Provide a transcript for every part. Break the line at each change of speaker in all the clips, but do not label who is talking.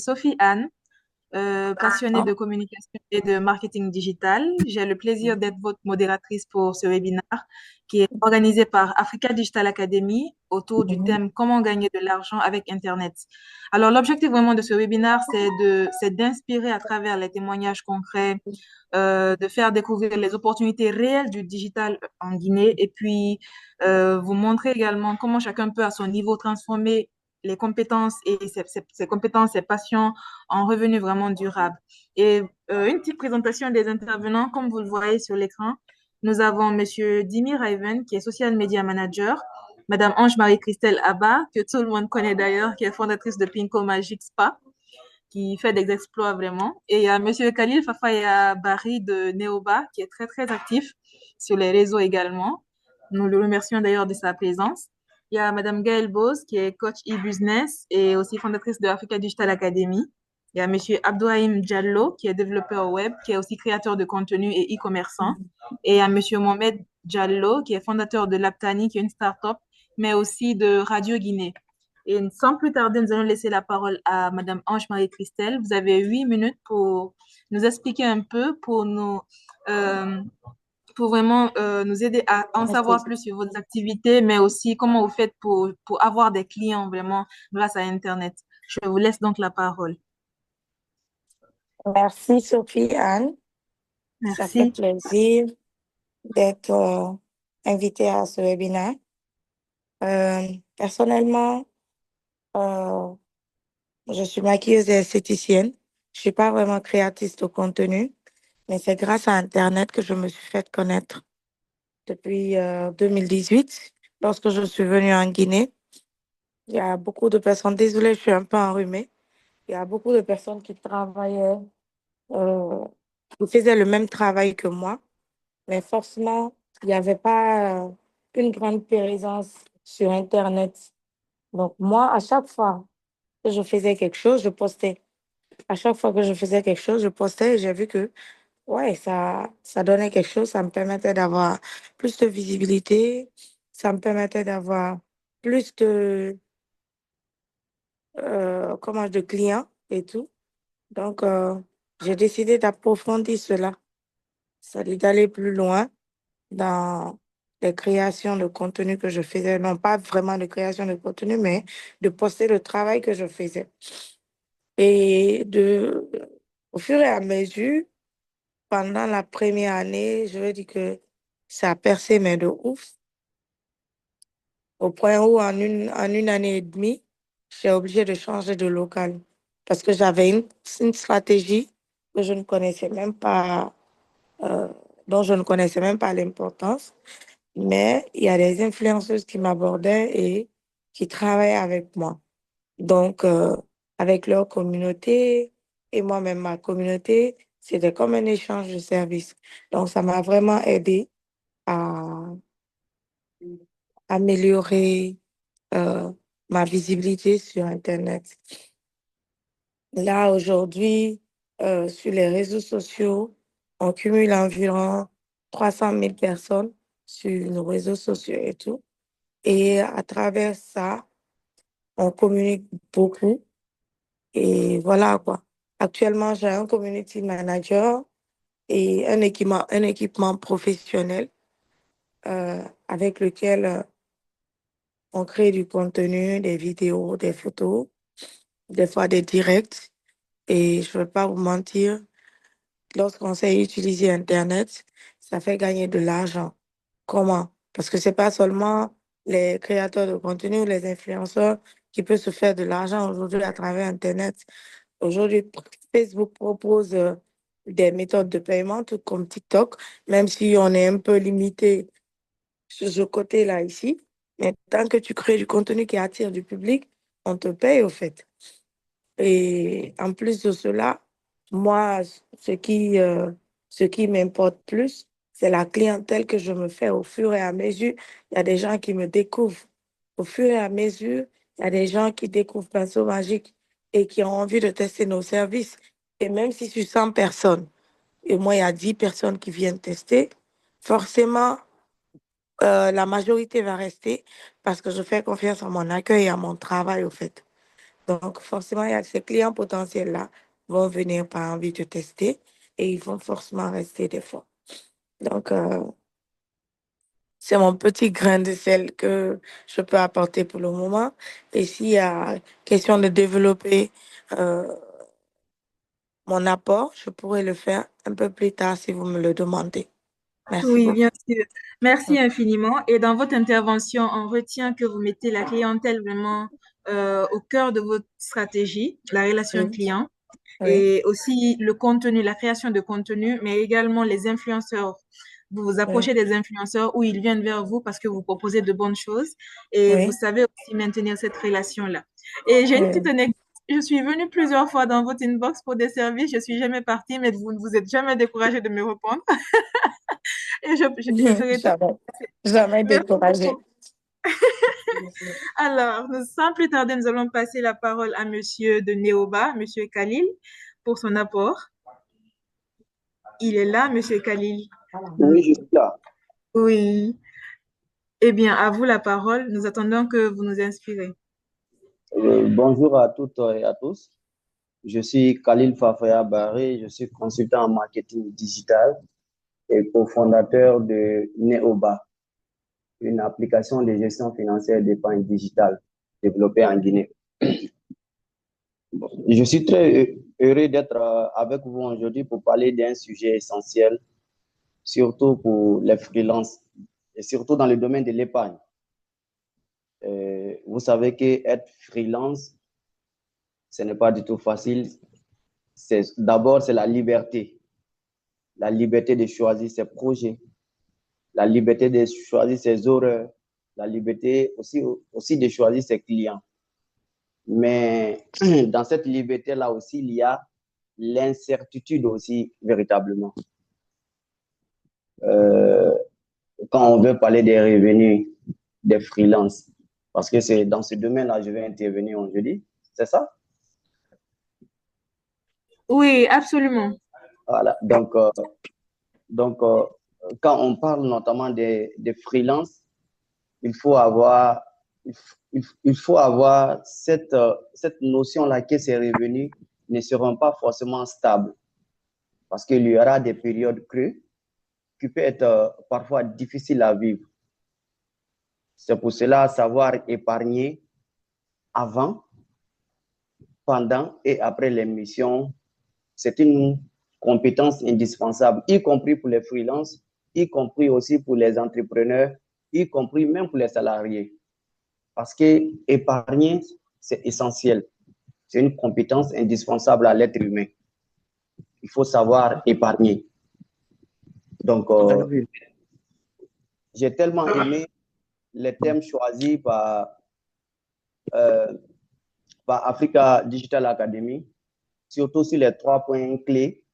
Sophie Anne, passionnée de communication et de marketing digital. J'ai le plaisir d'être votre modératrice pour ce webinaire qui est organisé par Africa Digital Academy autour du
Mhm.
thème Comment gagner de l'argent avec Internet. Alors, l'objectif vraiment de ce webinaire, c'est d'inspirer à travers les témoignages concrets, de faire découvrir les opportunités réelles du digital en Guinée et puis vous montrer également comment chacun peut à son niveau transformer les compétences et ses compétences, ses passions en revenus vraiment durables. Et une petite présentation des intervenants, comme vous le voyez sur l'écran. Nous avons Monsieur Dimi Raven, qui est Social Media Manager, Madame Ange-Marie-Christelle Abba, que tout le monde connaît d'ailleurs, qui est fondatrice de Pinko Magic Spa, qui fait des exploits vraiment. Et il y a Monsieur Khalil Fafaya Barry de Neoba, qui est très, très actif sur les réseaux également. Nous le remercions d'ailleurs de sa présence. Il y a Madame Gaëlle Bose, qui est coach e-business et aussi fondatrice de Africa Digital Academy. Il y a Monsieur Abdourahim Diallo, qui est développeur web, qui est aussi créateur de contenu et e-commerçant. Et il y a Monsieur Mohamed Diallo, qui est fondateur de Laptani, qui est une start-up, mais aussi de Radio Guinée. Et sans plus tarder, nous allons laisser la parole à Madame Ange-Marie-Christelle. Vous avez 8 minutes pour nous expliquer un peu, euh, pour vraiment nous aider à en savoir
Merci.
plus sur vos activités, mais aussi comment vous faites pour avoir des clients vraiment grâce à Internet. Je vous laisse donc la parole.
Merci Sophie Anne. Ça fait
Merci.
plaisir d'être invitée à ce webinaire. Personnellement, euh, je suis maquilleuse et esthéticienne. Je suis pas vraiment créatrice de contenu, mais c'est grâce à Internet que je me suis fait connaître depuis 2018, lorsque je suis venue en Guinée. Il y a beaucoup de personnes, désolée, je suis un peu enrhumée. Il y a beaucoup de personnes qui travaillaient, euh, qui faisaient le même travail que moi. Mais forcément, il n'y avait pas une grande présence sur Internet. Donc, moi, à chaque fois que je faisais quelque chose, je postais. À chaque fois que je faisais quelque chose, je postais et j'ai vu que, ouais, ça donnait quelque chose. Ça me permettait d'avoir plus de visibilité. Ça me permettait d'avoir plus de, de clients et tout. Donc, j'ai décidé d'approfondir cela. C'est d'aller plus loin dans les créations de contenu que je faisais. Non, pas vraiment de création de contenu, mais de poster le travail que je faisais. Au fur et à mesure, pendant la première année, je veux dire que ça a percé, mais de ouf. Au point où, en une année et demie, j'ai obligé de changer de local parce que j'avais une stratégie que je ne connaissais même pas, euh, dont je ne connaissais même pas l'importance. Mais il y a des influenceuses qui m'abordaient et qui travaillaient avec moi. Donc, avec leur communauté et moi-même ma communauté, c'était comme un échange de services. Donc, ça m'a vraiment aidé à améliorer euh, ma visibilité sur Internet. Là, aujourd'hui, sur les réseaux sociaux, on cumule environ 300 000 personnes sur nos réseaux sociaux et tout. Et à travers ça, on communique beaucoup. Et voilà quoi. Actuellement, j'ai un community manager et un équipement professionnel avec lequel on crée du contenu, des vidéos, des photos, des fois des directs. Et je ne vais pas vous mentir, lorsqu'on sait utiliser Internet, ça fait gagner de l'argent. Comment? Parce que c'est pas seulement les créateurs de contenu ou les influenceurs qui peuvent se faire de l'argent aujourd'hui à travers Internet. Aujourd'hui, Facebook propose des méthodes de paiement, tout comme TikTok, même si on est un peu limité sur ce côté-là ici. Mais tant que tu crées du contenu qui attire du public, on te paye au fait. Et en plus de cela, moi, ce qui m'importe plus, c'est la clientèle que je me fais au fur et à mesure. Il y a des gens qui me découvrent. Au fur et à mesure, il y a des gens qui découvrent Pinceau Magique et qui ont envie de tester nos services. Et même si sur 100 personnes, et moi, il y a 10 personnes qui viennent tester, forcément, la majorité va rester parce que je fais confiance à mon accueil et à mon travail, au fait. Donc, forcément, il y a ces clients potentiels-là vont venir par envie de tester et ils vont forcément rester des fois. Donc, c'est mon petit grain de sel que je peux apporter pour le moment. Et s'il y a question de développer euh, mon apport, je pourrais le faire un peu plus tard si vous me le demandez. Merci
Oui,
beaucoup.
bien sûr. Merci infiniment. Et dans votre intervention, on retient que vous mettez la clientèle vraiment au cœur de votre stratégie, la relation
Oui,
client,
oui,
et aussi le contenu, la création de contenu, mais également les influenceurs. Vous vous
oui,
approchez des influenceurs où ils viennent vers vous parce que vous proposez de bonnes choses et vous
oui,
savez aussi maintenir cette relation-là. Et j'ai une petite
oui.
anecdote. Je suis venue plusieurs fois dans votre inbox pour des services. Je suis jamais partie, mais vous ne vous êtes jamais découragé de me répondre. Et je serai tout.
Jamais, jamais
Merci
découragé.
beaucoup. Alors, sans plus tarder, nous allons passer la parole à Monsieur de Néoba, Monsieur Khalil, pour son apport. Il est là, Monsieur Khalil.
Oui, je suis là.
Oui. Eh bien, à vous la parole. Nous attendons que vous nous inspirez.
Bonjour à toutes et à tous. Je suis Khalil Fafaya Baré, je suis consultant en marketing digital et cofondateur de Neoba, une application de gestion financière d'épargne digitale développée en Guinée. Je suis très heureux d'être avec vous aujourd'hui pour parler d'un sujet essentiel, surtout pour les freelances et surtout dans le domaine de l'épargne. Vous savez qu'être freelance, ce n'est pas du tout facile. D'abord, c'est la liberté de choisir ses projets, la liberté de choisir ses horaires, la liberté aussi de choisir ses clients. Mais dans cette liberté-là aussi, il y a l'incertitude aussi, véritablement. Euh, Quand on veut parler des revenus des freelances, parce que c'est dans ce domaine-là que je vais intervenir aujourd'hui, c'est ça?
Oui, absolument.
Voilà. Donc, quand on parle notamment des freelances, il faut avoir, il faut avoir cette notion-là que ces revenus ne seront pas forcément stables parce qu'il y aura des périodes creuses qui peuvent être parfois difficiles à vivre. C'est pour cela savoir épargner avant, pendant et après l'émission, c'est une compétence indispensable, y compris pour les freelances, y compris aussi pour les entrepreneurs, y compris même pour les salariés. Parce que épargner, c'est essentiel. C'est une compétence indispensable à l'être humain. Il faut savoir épargner. Donc, j'ai tellement aimé les thèmes choisis euh, par Africa Digital Academy, surtout sur les 3 points clés,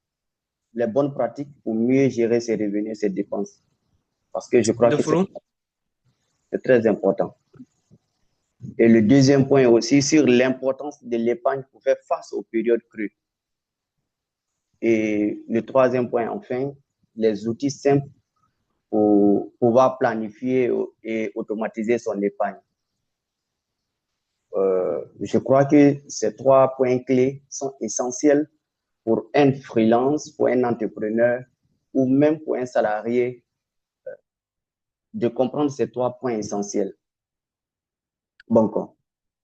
les bonnes pratiques pour mieux gérer ses revenus et ses dépenses. Parce que je crois que c'est très important. Et le deuxième point aussi sur l'importance de l'épargne pour faire face aux périodes creuses. Et le troisième point, enfin, les outils simples pour pouvoir planifier et automatiser son épargne. Je crois que ces 3 points clés sont essentiels pour un freelance, pour un entrepreneur ou même pour un salarié de comprendre ces 3 points essentiels. Bon,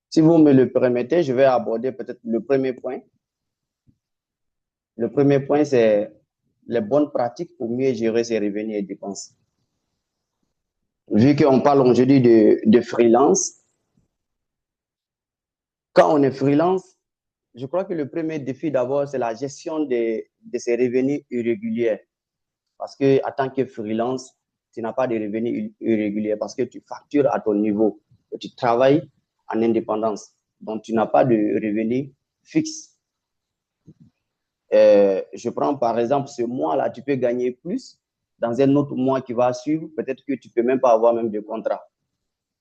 si vous me le permettez, je vais aborder peut-être le premier point. Le premier point, c'est les bonnes pratiques pour mieux gérer ses revenus et dépenses. Vu qu'on parle aujourd'hui de freelance, quand on est freelance, je crois que le premier défi d'abord, c'est la gestion de ses revenus irréguliers. Parce que en tant que freelance, tu n'as pas de revenus irréguliers parce que tu factures à ton niveau. Et tu travailles en indépendance. Donc, tu n'as pas de revenus fixes. Je prends par exemple ce mois-là, tu peux gagner plus. Dans un autre mois qui va suivre, peut-être que tu ne peux même pas avoir même de contrat.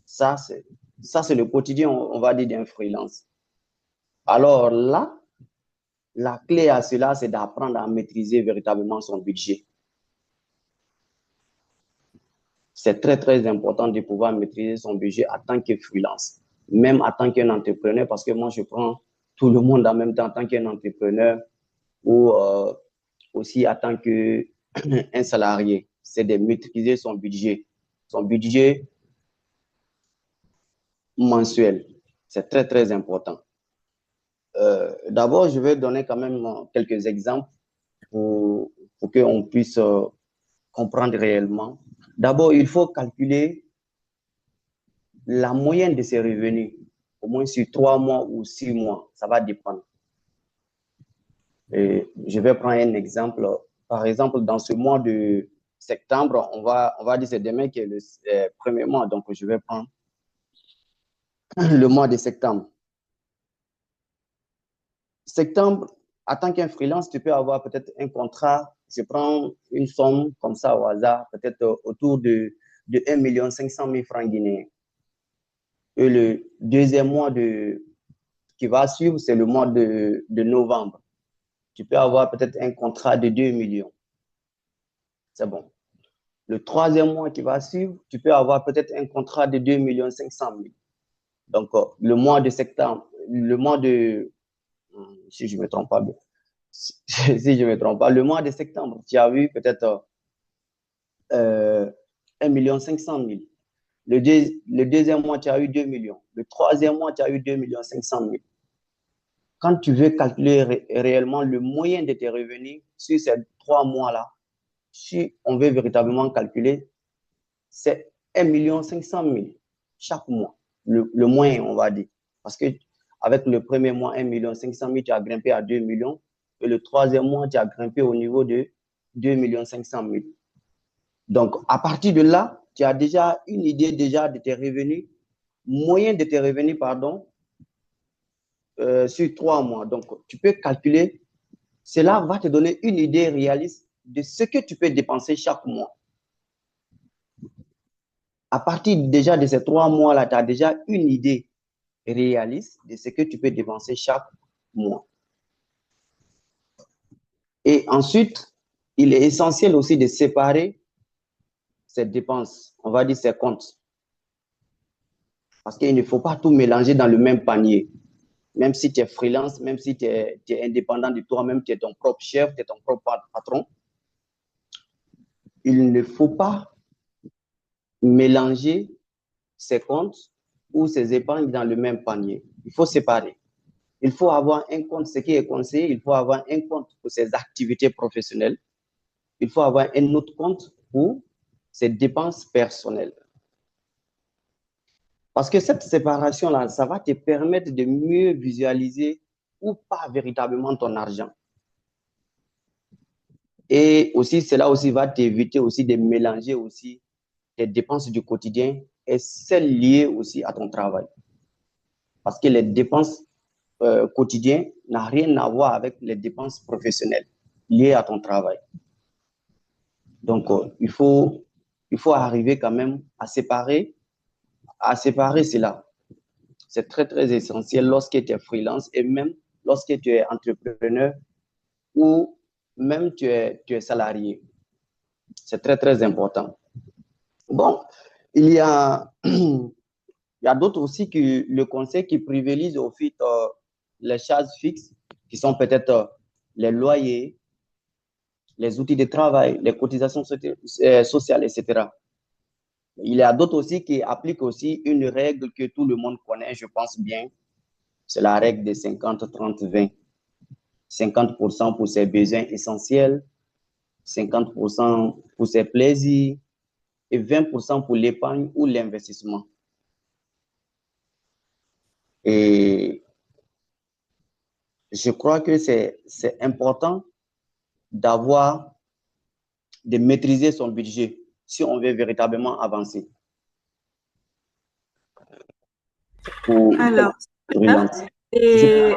Ça, c'est le quotidien, on va dire, d'un freelance. Alors là, la clé à cela, c'est d'apprendre à maîtriser véritablement son budget. C'est très, très important de pouvoir maîtriser son budget en tant que freelance. même en tant qu'un entrepreneur, parce que moi, je prends tout le monde en même temps en tant qu'un entrepreneur ou aussi en tant qu'un salarié. C'est de maîtriser son budget mensuel. C'est très, très important. D'abord, je vais donner quand même quelques exemples pour qu'on puisse comprendre réellement. D'abord, il faut calculer la moyenne de ses revenus, au moins sur 3 mois ou 6 mois. Ça va dépendre. Et je vais prendre un exemple. Par exemple, dans ce mois de septembre, on va dire c'est demain qui est le premier mois. Donc, je vais prendre le mois de septembre. Septembre, en tant qu'un freelance, tu peux avoir peut-être un contrat. Je prends une somme comme ça au hasard, peut-être autour de 1 500 000 francs guinéens. Et le deuxième mois qui va suivre, c'est le mois de novembre. Tu peux avoir peut-être un contrat de 2 millions. C'est bon. Le troisième mois qui va suivre, tu peux avoir peut-être un contrat de 2 500 000. Donc, le mois de septembre, le mois de, si je ne me trompe pas, si je me trompe pas, le mois de septembre, tu as eu peut-être 1 500 000. Le deuxième mois, tu as eu 2 millions. Le troisième mois, tu as eu 2 500 000. Quand tu veux calculer réellement le moyen de tes revenus sur ces 3 mois-là, si on veut véritablement calculer, c'est 1 500 000 chaque mois, le moyen, on va dire. Parce que avec le premier mois, 1 500 000, tu as grimpé à 2 millions. Et le troisième mois, tu as grimpé au niveau de 2 500 000. Donc, à partir de là, tu as déjà une idée déjà de tes revenus, moyen de tes revenus, pardon, sur 3 mois. Donc, tu peux calculer. Cela va te donner une idée réaliste de ce que tu peux dépenser chaque mois. À partir déjà de ces 3 mois-là, tu as déjà une idée réaliste de ce que tu peux dépenser chaque mois. Et ensuite, il est essentiel aussi de séparer ces dépenses, on va dire ces comptes. Parce qu'il ne faut pas tout mélanger dans le même panier. Même si tu es freelance, même si tu es indépendant de toi-même, tu es ton propre chef, tu es ton propre patron, il ne faut pas mélanger ses comptes ou ses épargnes dans le même panier. Il faut séparer. Il faut avoir un compte, ce qui est conseillé, il faut avoir un compte pour ses activités professionnelles. Il faut avoir un autre compte pour ses dépenses personnelles. Parce que cette séparation-là, ça va te permettre de mieux visualiser ou pas véritablement ton argent. Et aussi, cela aussi va t'éviter aussi de mélanger aussi tes dépenses du quotidien et celles liées aussi à ton travail. Parce que les dépenses quotidiennes n'ont rien à voir avec les dépenses professionnelles liées à ton travail. Donc, il faut arriver quand même à séparer cela. C'est très, très essentiel lorsque tu es freelance et même lorsque tu es entrepreneur ou même tu es salarié. C'est très, très important. Bon, il y a d'autres aussi que le conseil qui privilégie au fait les charges fixes, qui sont peut-être les loyers, les outils de travail, les cotisations sociales, etc. Il y a d'autres aussi qui appliquent aussi une règle que tout le monde connaît, je pense bien. C'est la règle de 50-30-20. 50% pour ses besoins essentiels, 50% pour ses plaisirs et 20% pour l'épargne ou l'investissement. Et je crois que c'est important de maîtriser son budget si on veut véritablement avancer.
Alors, super. Et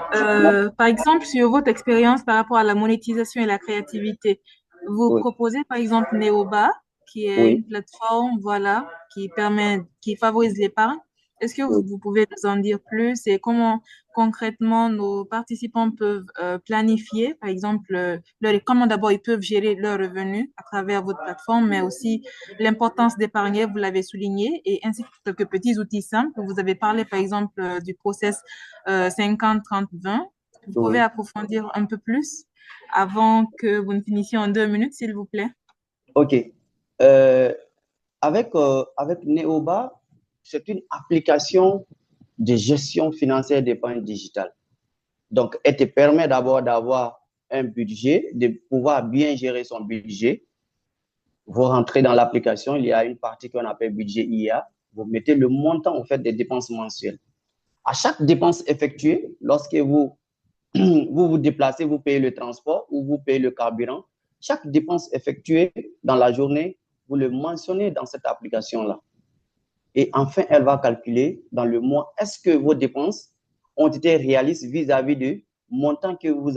par exemple, sur votre expérience par rapport à la monétisation et la créativité, vous
Oui.
proposez par exemple Neoba, qui est
Oui.
une plateforme, voilà, qui favorise l'épargne. Est-ce que
Oui.
vous pouvez nous en dire plus et comment concrètement nos participants peuvent planifier, par exemple, comment d'abord ils peuvent gérer leurs revenus à travers votre plateforme, mais aussi l'importance d'épargner, vous l'avez souligné, et ainsi que quelques petits outils simples. Vous avez parlé, par exemple, du process 50-30-20. Vous pouvez
Oui.
approfondir un peu plus avant que vous ne finissiez en 2 minutes, s'il vous plaît.
OK. Euh, avec Neoba, c'est une application de gestion financière d'épargne digitale. Donc, elle te permet d'abord d'avoir un budget, de pouvoir bien gérer son budget. Vous rentrez dans l'application, il y a une partie qu'on appelle budget IA. Vous mettez le montant en fait des dépenses mensuelles. À chaque dépense effectuée, lorsque vous déplacez, vous payez le transport ou vous payez le carburant, chaque dépense effectuée dans la journée, vous le mentionnez dans cette application-là. Et enfin, elle va calculer dans le mois, est-ce que vos dépenses ont été réalistes vis-à-vis du montant que vous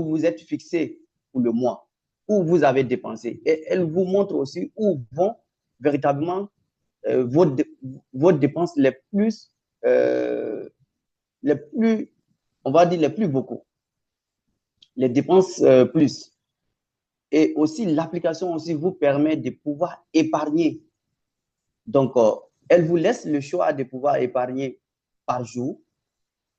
vous êtes fixé pour le mois, où vous avez dépensé. Et elle vous montre aussi où vont véritablement vos dépenses les plus, on va dire les plus beaucoup, les dépenses plus. Et aussi, l'application aussi vous permet de pouvoir épargner. Donc, elle vous laisse le choix de pouvoir épargner par jour,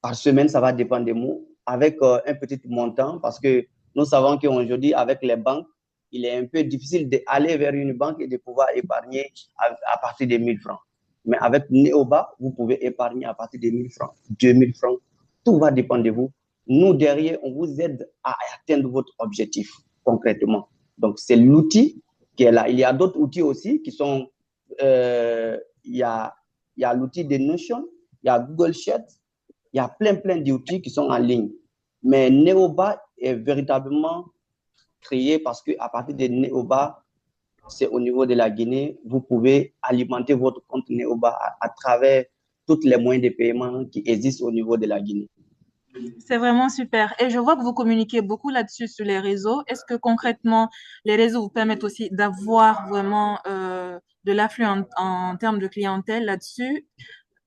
par semaine, ça va dépendre des mots, avec un petit montant, parce que nous savons qu'aujourd'hui, avec les banques, il est un peu difficile d'aller vers une banque et de pouvoir épargner à partir de 1000 francs. Mais avec Neoba, vous pouvez épargner à partir de 1000 francs, 2000 francs. Tout va dépendre de vous. Nous, derrière, on vous aide à atteindre votre objectif concrètement. Donc, c'est l'outil qui est là. Il y a d'autres outils aussi qui sont, il y a l'outil de Notion, il y a Google Sheet, il y a plein d'outils qui sont en ligne. Mais Neoba est véritablement créé parce qu'à partir de Neoba, c'est au niveau de la Guinée, vous pouvez alimenter votre compte Neoba à travers tous les moyens de paiement qui existent au niveau de la Guinée.
C'est vraiment super. Et je vois que vous communiquez beaucoup là-dessus sur les réseaux. Est-ce que concrètement, les réseaux vous permettent aussi d'avoir vraiment de l'afflux en termes de clientèle là-dessus?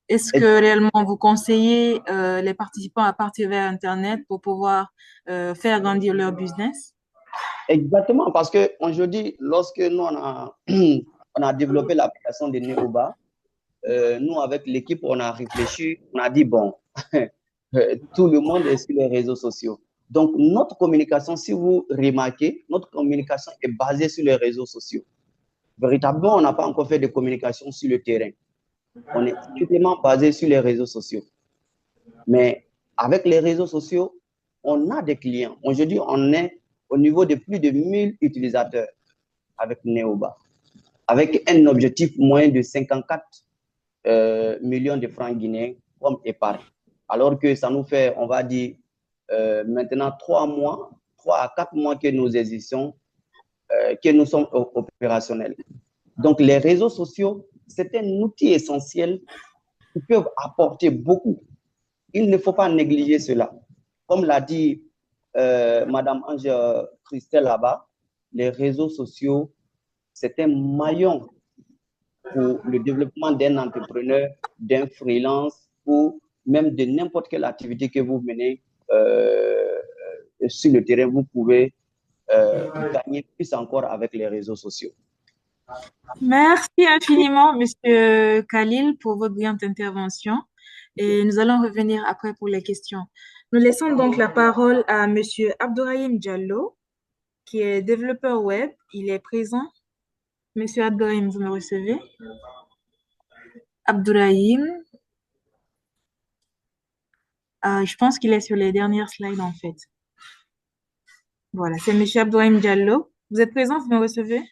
Est-ce que réellement vous conseillez les participants à partir vers Internet pour pouvoir faire grandir leur business?
Exactement, parce qu'aujourd'hui, lorsque nous, on a développé l'application de Neoba, nous, avec l'équipe, on a réfléchi, on a dit, bon, tout le monde est sur les réseaux sociaux. Donc, notre communication, si vous remarquez, notre communication est basée sur les réseaux sociaux. Véritablement, on n'a pas encore fait de communication sur le terrain. On est strictement basé sur les réseaux sociaux. Mais avec les réseaux sociaux, on a des clients. Aujourd'hui, on est au niveau de plus de 1000 utilisateurs avec Neoba, avec un objectif moyen de 54 millions de francs guinéens comme épargne. Alors que ça nous fait, on va dire, maintenant 3 à 4 mois que nous existons, que nous sommes opérationnels. Donc, les réseaux sociaux, c'est un outil essentiel qui peut apporter beaucoup. Il ne faut pas négliger cela. Comme l'a dit Madame Ange Christelle là-bas, les réseaux sociaux, c'est un maillon pour le développement d'un entrepreneur, d'un freelance ou même de n'importe quelle activité que vous menez sur le terrain. Vous pouvez gagner plus encore avec les réseaux sociaux.
Merci infiniment, Monsieur Khalil, pour votre brillante intervention. Et nous allons revenir après pour les questions. Nous laissons donc la parole à Monsieur Abdourahim Diallo, qui est développeur web. Il est présent. Monsieur Abdourahim, vous me recevez? Abdourahim, je pense qu'il est sur les dernières slides en fait. Voilà, c'est Monsieur Abdourahim Diallo. Vous êtes présent, vous me recevez?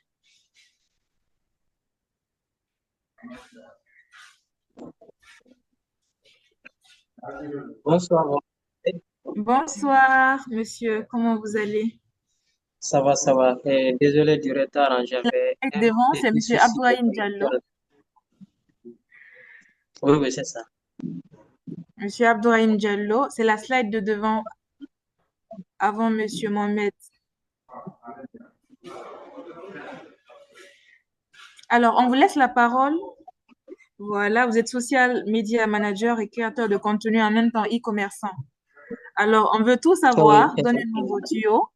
Bonsoir.
Bonsoir, monsieur. Comment vous allez?
Ça va, ça va. Désolé du retard, hein, j'avais un
Devant, c'est
petit
Monsieur
souci de
Abdourahim Diallo.
connexion. Oui, oui, c'est ça.
Monsieur Abdourahim Diallo, c'est la slide de devant avant Monsieur Mohamed. Alors, on vous laisse la parole Voilà, vous êtes social media manager et créateur de contenu en même temps e-commerçant. Alors, on veut tout
Oui,
savoir. Donnez-nous vos tuyaux.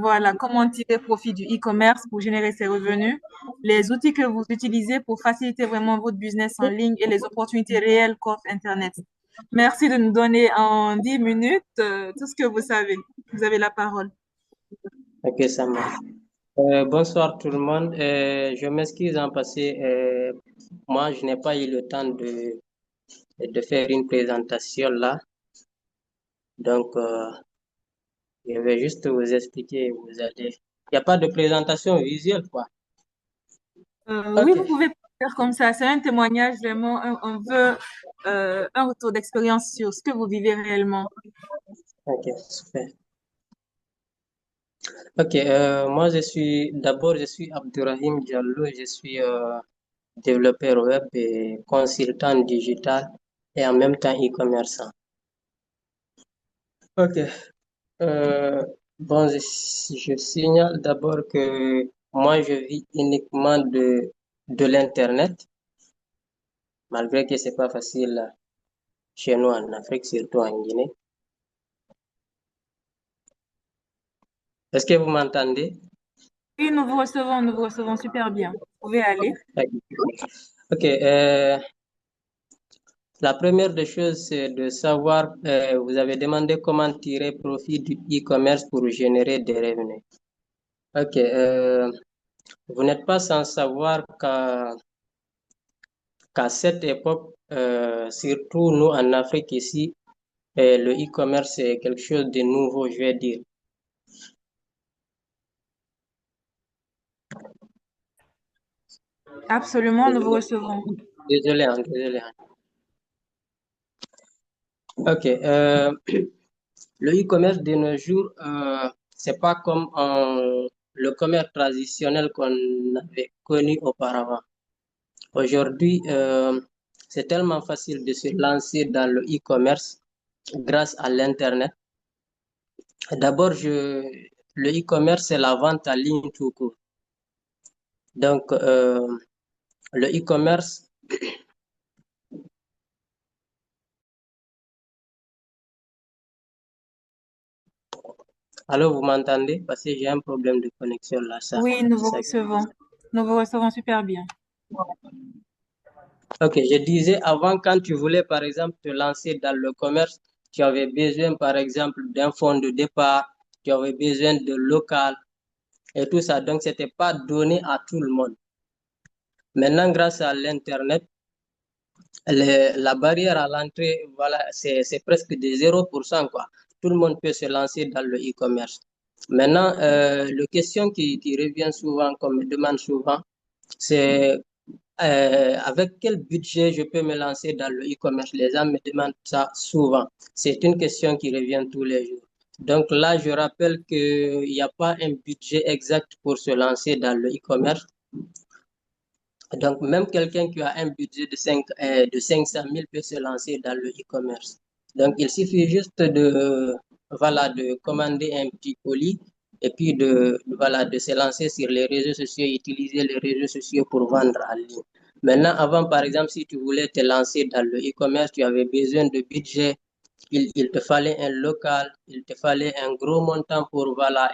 Voilà, comment tirer profit du e-commerce pour générer ses revenus, les outils que vous utilisez pour faciliter vraiment votre business en ligne et les opportunités réelles qu'offre Internet. Merci de nous donner en 10 minutes tout ce que vous savez. Vous avez la parole.
ok, ça marche. Bonsoir tout le monde. Je m'excuse en passé. Moi, je n'ai pas eu le temps de faire une présentation là. Donc, je vais juste vous expliquer. Vous allez. Il n'y a pas de présentation visuelle, quoi.
Oui,
Ok,
vous pouvez faire comme ça. C'est un témoignage vraiment. On veut un retour d'expérience sur ce que vous vivez réellement.
ok, super. Ok, moi, je suis Abdurrahim Diallo. Je suis développeur web et consultant digital et en même temps e-commerçant. Ok. Euh, bon, je signale d'abord que moi, je vis uniquement de l'Internet, malgré que c'est pas facile chez nous en Afrique, surtout en Guinée. Est-ce que vous m'entendez?
Oui, nous vous recevons super bien. Vous pouvez aller.
Ok. La première des choses, c'est de savoir, vous avez demandé comment tirer profit du e-commerce pour générer des revenus. Ok. Vous n'êtes pas sans savoir qu'à cette époque, surtout nous en Afrique ici, le e-commerce c'est quelque chose de nouveau, je vais dire.
Absolument, nous vous
Désolé,
recevons.
désolé, hein. Ok. Le e-commerce de nos jours, c'est pas comme le commerce traditionnel qu'on avait connu auparavant. Aujourd'hui, c'est tellement facile de se lancer dans le e-commerce grâce à l'Internet. D'abord, le e-commerce, c'est la vente en ligne tout court. Donc, le e-commerce, alors vous m'entendez? Parce que j'ai un problème de connexion là, ça.
Oui, nous vous
ça-
recevons. Nous vous recevons super bien.
Ok, je disais avant, quand tu voulais par exemple te lancer dans le commerce, tu avais besoin par exemple d'un fonds de départ, tu avais besoin de local et tout ça. Donc, c'était pas donné à tout le monde. Maintenant, grâce à l'Internet, la barrière à l'entrée, voilà, c'est presque de 0%, quoi. Tout le monde peut se lancer dans le e-commerce. Maintenant, la question qui revient souvent, qu'on me demande souvent, c'est avec quel budget je peux me lancer dans le e-commerce? Les gens me demandent ça souvent. C'est une question qui revient tous les jours. Donc là, je rappelle qu'il n'y a pas un budget exact pour se lancer dans le e-commerce. Donc, même quelqu'un qui a un budget de 500 000 peut se lancer dans le e-commerce. Donc, il suffit juste voilà, de commander un petit colis et puis voilà, de se lancer sur les réseaux sociaux, utiliser les réseaux sociaux pour vendre en ligne. Maintenant, avant, par exemple, si tu voulais te lancer dans le e-commerce, tu avais besoin de budget, il te fallait un local, il te fallait un gros montant pour voilà,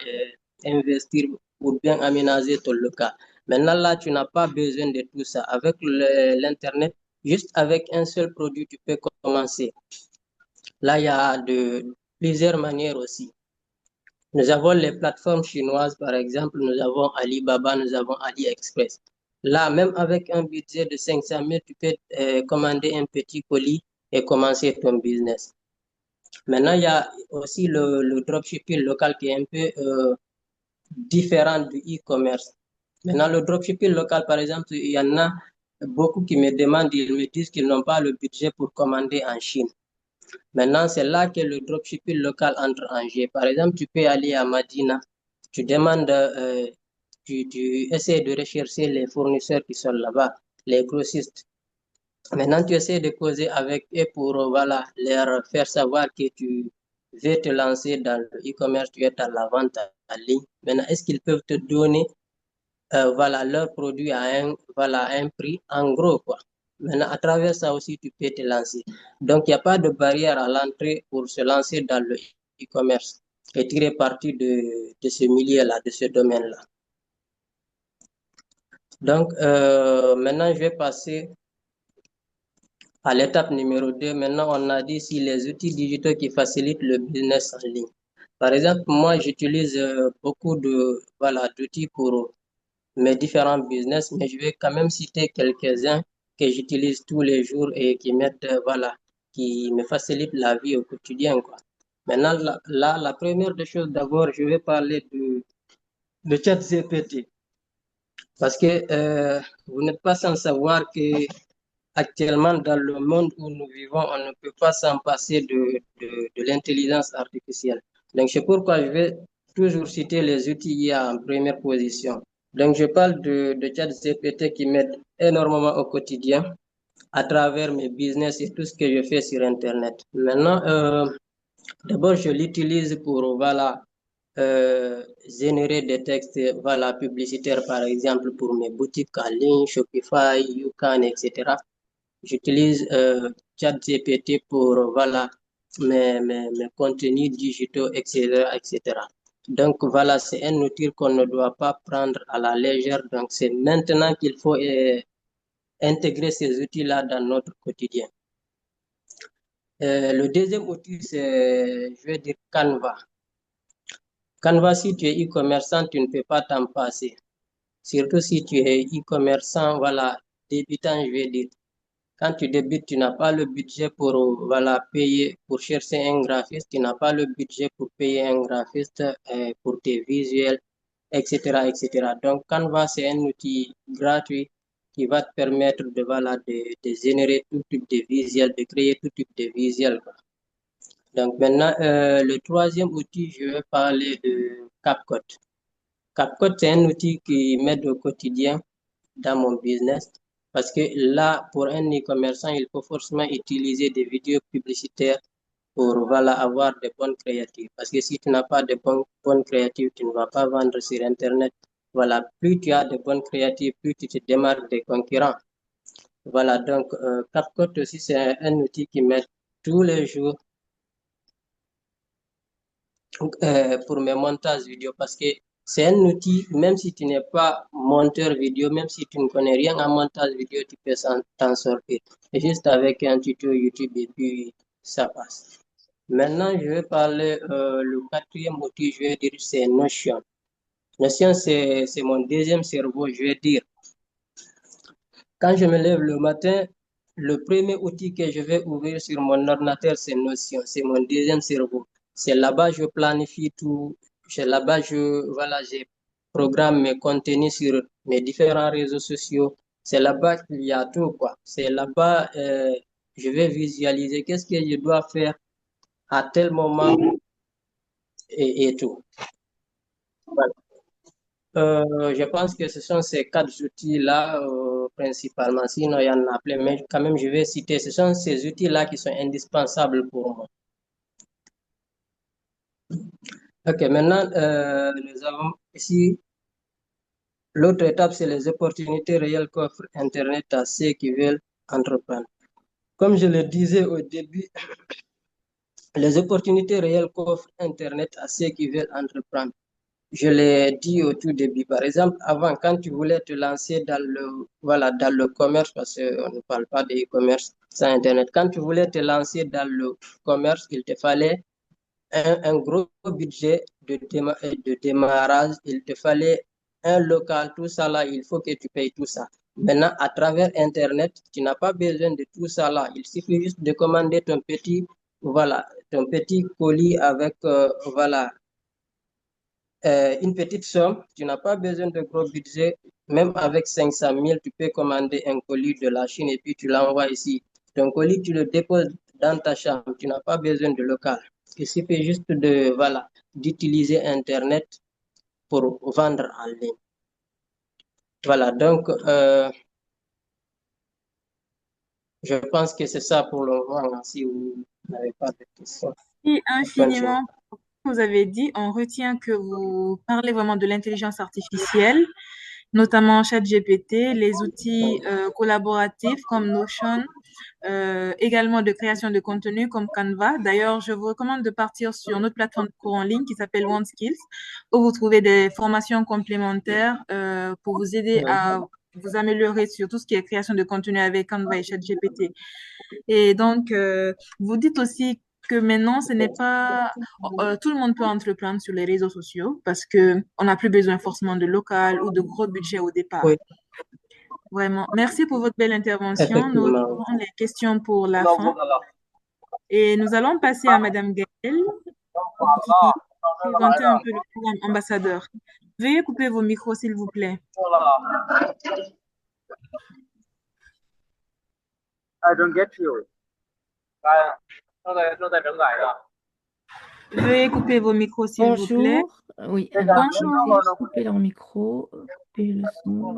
investir pour bien aménager ton local. Maintenant, là, tu n'as pas besoin de tout ça. Avec l'Internet, juste avec un seul produit, tu peux commencer. Là, il y a plusieurs manières aussi. Nous avons les plateformes chinoises, par exemple, nous avons Alibaba, nous avons AliExpress. Là, même avec un budget de 500 000, tu peux commander un petit colis et commencer ton business. Maintenant, il y a aussi le dropshipping local qui est un peu différent du e-commerce. Maintenant, le dropshipping local, par exemple, il y en a beaucoup qui me demandent, ils me disent qu'ils n'ont pas le budget pour commander en Chine. Maintenant, c'est là que le dropshipping local entre en jeu. Par exemple, tu peux aller à Madina, tu demandes, tu essaies de rechercher les fournisseurs qui sont là-bas, les grossistes. Maintenant, tu essaies de causer avec eux pour voilà, leur faire savoir que tu veux te lancer dans le e-commerce, tu es dans la vente en ligne. Maintenant, est-ce qu'ils peuvent te donner voilà, leur produit à voilà, un prix en gros, quoi. Maintenant, à travers ça aussi, tu peux te lancer. Donc, il n'y a pas de barrière à l'entrée pour se lancer dans le e-commerce et tirer parti de ce milieu-là, de ce domaine-là. Donc, maintenant, je vais passer à l'étape numéro 2. Maintenant, on a dit si les outils digitaux qui facilitent le business en ligne. Par exemple, moi, j'utilise beaucoup d'outils pour mes différents business, mais je vais quand même citer quelques-uns que j'utilise tous les jours et qui m'aident, qui me facilitent la vie au quotidien, quoi. Maintenant, la première des choses, d'abord, je vais parler de ChatGPT. Parce que vous n'êtes pas sans savoir que actuellement, dans le monde où nous vivons, on ne peut pas s'en passer de l'intelligence artificielle. Donc, c'est pourquoi je vais toujours citer les outils IA en première position. Donc, je parle de ChatGPT qui m'aide énormément au quotidien à travers mes business et tout ce que je fais sur Internet. Maintenant, d'abord, je l'utilise pour, générer des textes, publicitaires, par exemple, pour mes boutiques en ligne, Shopify, YouCan, etc. J'utilise ChatGPT pour mes contenus digitaux, etc., etc. Donc voilà, c'est un outil qu'on ne doit pas prendre à la légère. Donc c'est maintenant qu'il faut intégrer ces outils-là dans notre quotidien. Le deuxième outil, c'est, je vais dire, Canva. Canva, si tu es e-commerçant, tu ne peux pas t'en passer. Surtout si tu es e-commerçant, débutant, je vais dire. Quand tu débutes, tu n'as pas le budget pour payer, pour chercher un graphiste, tu n'as pas le budget pour payer un graphiste pour tes visuels, etc., etc. Donc, Canva, c'est un outil gratuit qui va te permettre de générer tout type de visuels, de créer tout type de visuels, quoi. Donc, maintenant, le troisième outil, je vais parler de CapCut. CapCut, c'est un outil qui m'aide au quotidien dans mon business. Parce que là, pour un e-commerçant, il faut forcément utiliser des vidéos publicitaires pour avoir de bonnes créatives. Parce que si tu n'as pas de bonnes créatives, tu ne vas pas vendre sur Internet. Voilà, plus tu as de bonnes créatives, plus tu te démarques des concurrents. Voilà, donc CapCut aussi, c'est un outil qui m'aide tous les jours pour mes montages vidéo parce que c'est un outil, même si tu n'es pas monteur vidéo, même si tu ne connais rien en montage vidéo, tu peux t'en sortir. Et juste avec un tuto YouTube et puis ça passe. Maintenant, je vais parler, le quatrième outil, je vais dire, c'est Notion. Notion, c'est mon deuxième cerveau, je vais dire. Quand je me lève le matin, le premier outil que je vais ouvrir sur mon ordinateur, c'est Notion. C'est mon deuxième cerveau. C'est là-bas que je planifie tout. C'est là-bas que je programme mes contenus sur mes différents réseaux sociaux. C'est là-bas qu'il y a tout, quoi. C'est là-bas, je vais visualiser qu'est-ce que je dois faire à tel moment et tout. Voilà. Je pense que ce sont ces quatre outils-là principalement. Sinon, il y en a plein, mais quand même, je vais citer. Ce sont ces outils-là qui sont indispensables pour moi. Ok, maintenant, nous avons ici l'autre étape, c'est les opportunités réelles qu'offre Internet à ceux qui veulent entreprendre. Comme je le disais au début, les opportunités réelles qu'offre Internet à ceux qui veulent entreprendre. Je l'ai dit au tout début. Par exemple, avant, quand tu voulais te lancer dans le commerce, parce qu'on ne parle pas de e-commerce sans Internet, quand tu voulais te lancer dans le commerce, il te fallait un gros budget de démarrage, il te fallait un local, tout ça là, il faut que tu payes tout ça. Maintenant, à travers Internet, tu n'as pas besoin de tout ça là. Il suffit juste de commander ton petit colis avec, une petite somme, tu n'as pas besoin de gros budget. Même avec 500 000, tu peux commander un colis de la Chine et puis tu l'envoies ici. Ton colis, tu le déposes dans ta chambre. Tu n'as pas besoin de local. Il suffit juste d'utiliser Internet pour vendre en ligne. Voilà, donc je pense que c'est ça pour le moment. Si vous n'avez pas de questions.
Merci
Bonne journée.
infiniment pour ce que vous avez dit. On retient que vous parlez vraiment de l'intelligence artificielle notamment ChatGPT, les outils collaboratifs comme Notion, également de création de contenu comme Canva. D'ailleurs, je vous recommande de partir sur notre plateforme de cours en ligne qui s'appelle OneSkills, où vous trouvez des formations complémentaires pour vous aider à vous améliorer sur tout ce qui est création de contenu avec Canva et ChatGPT. Et donc, vous dites aussi que maintenant, ce n'est pas tout le monde peut entreprendre sur les réseaux sociaux parce que on n'a plus besoin forcément de local ou de gros budget au départ.
Oui,
Vraiment. Merci pour votre belle intervention. Nous
effectivement.
retrouvons les questions pour la fin et nous allons passer à Madame Gaëlle qui présenter un peu le programme ambassadeur. Veuillez couper vos micros, s'il vous plaît.
I don't get you.
Veuillez couper vos micros, s'il vous plaît.
Bonjour. Oui, alors,
Bonjour.
couper leur micro, couper le son,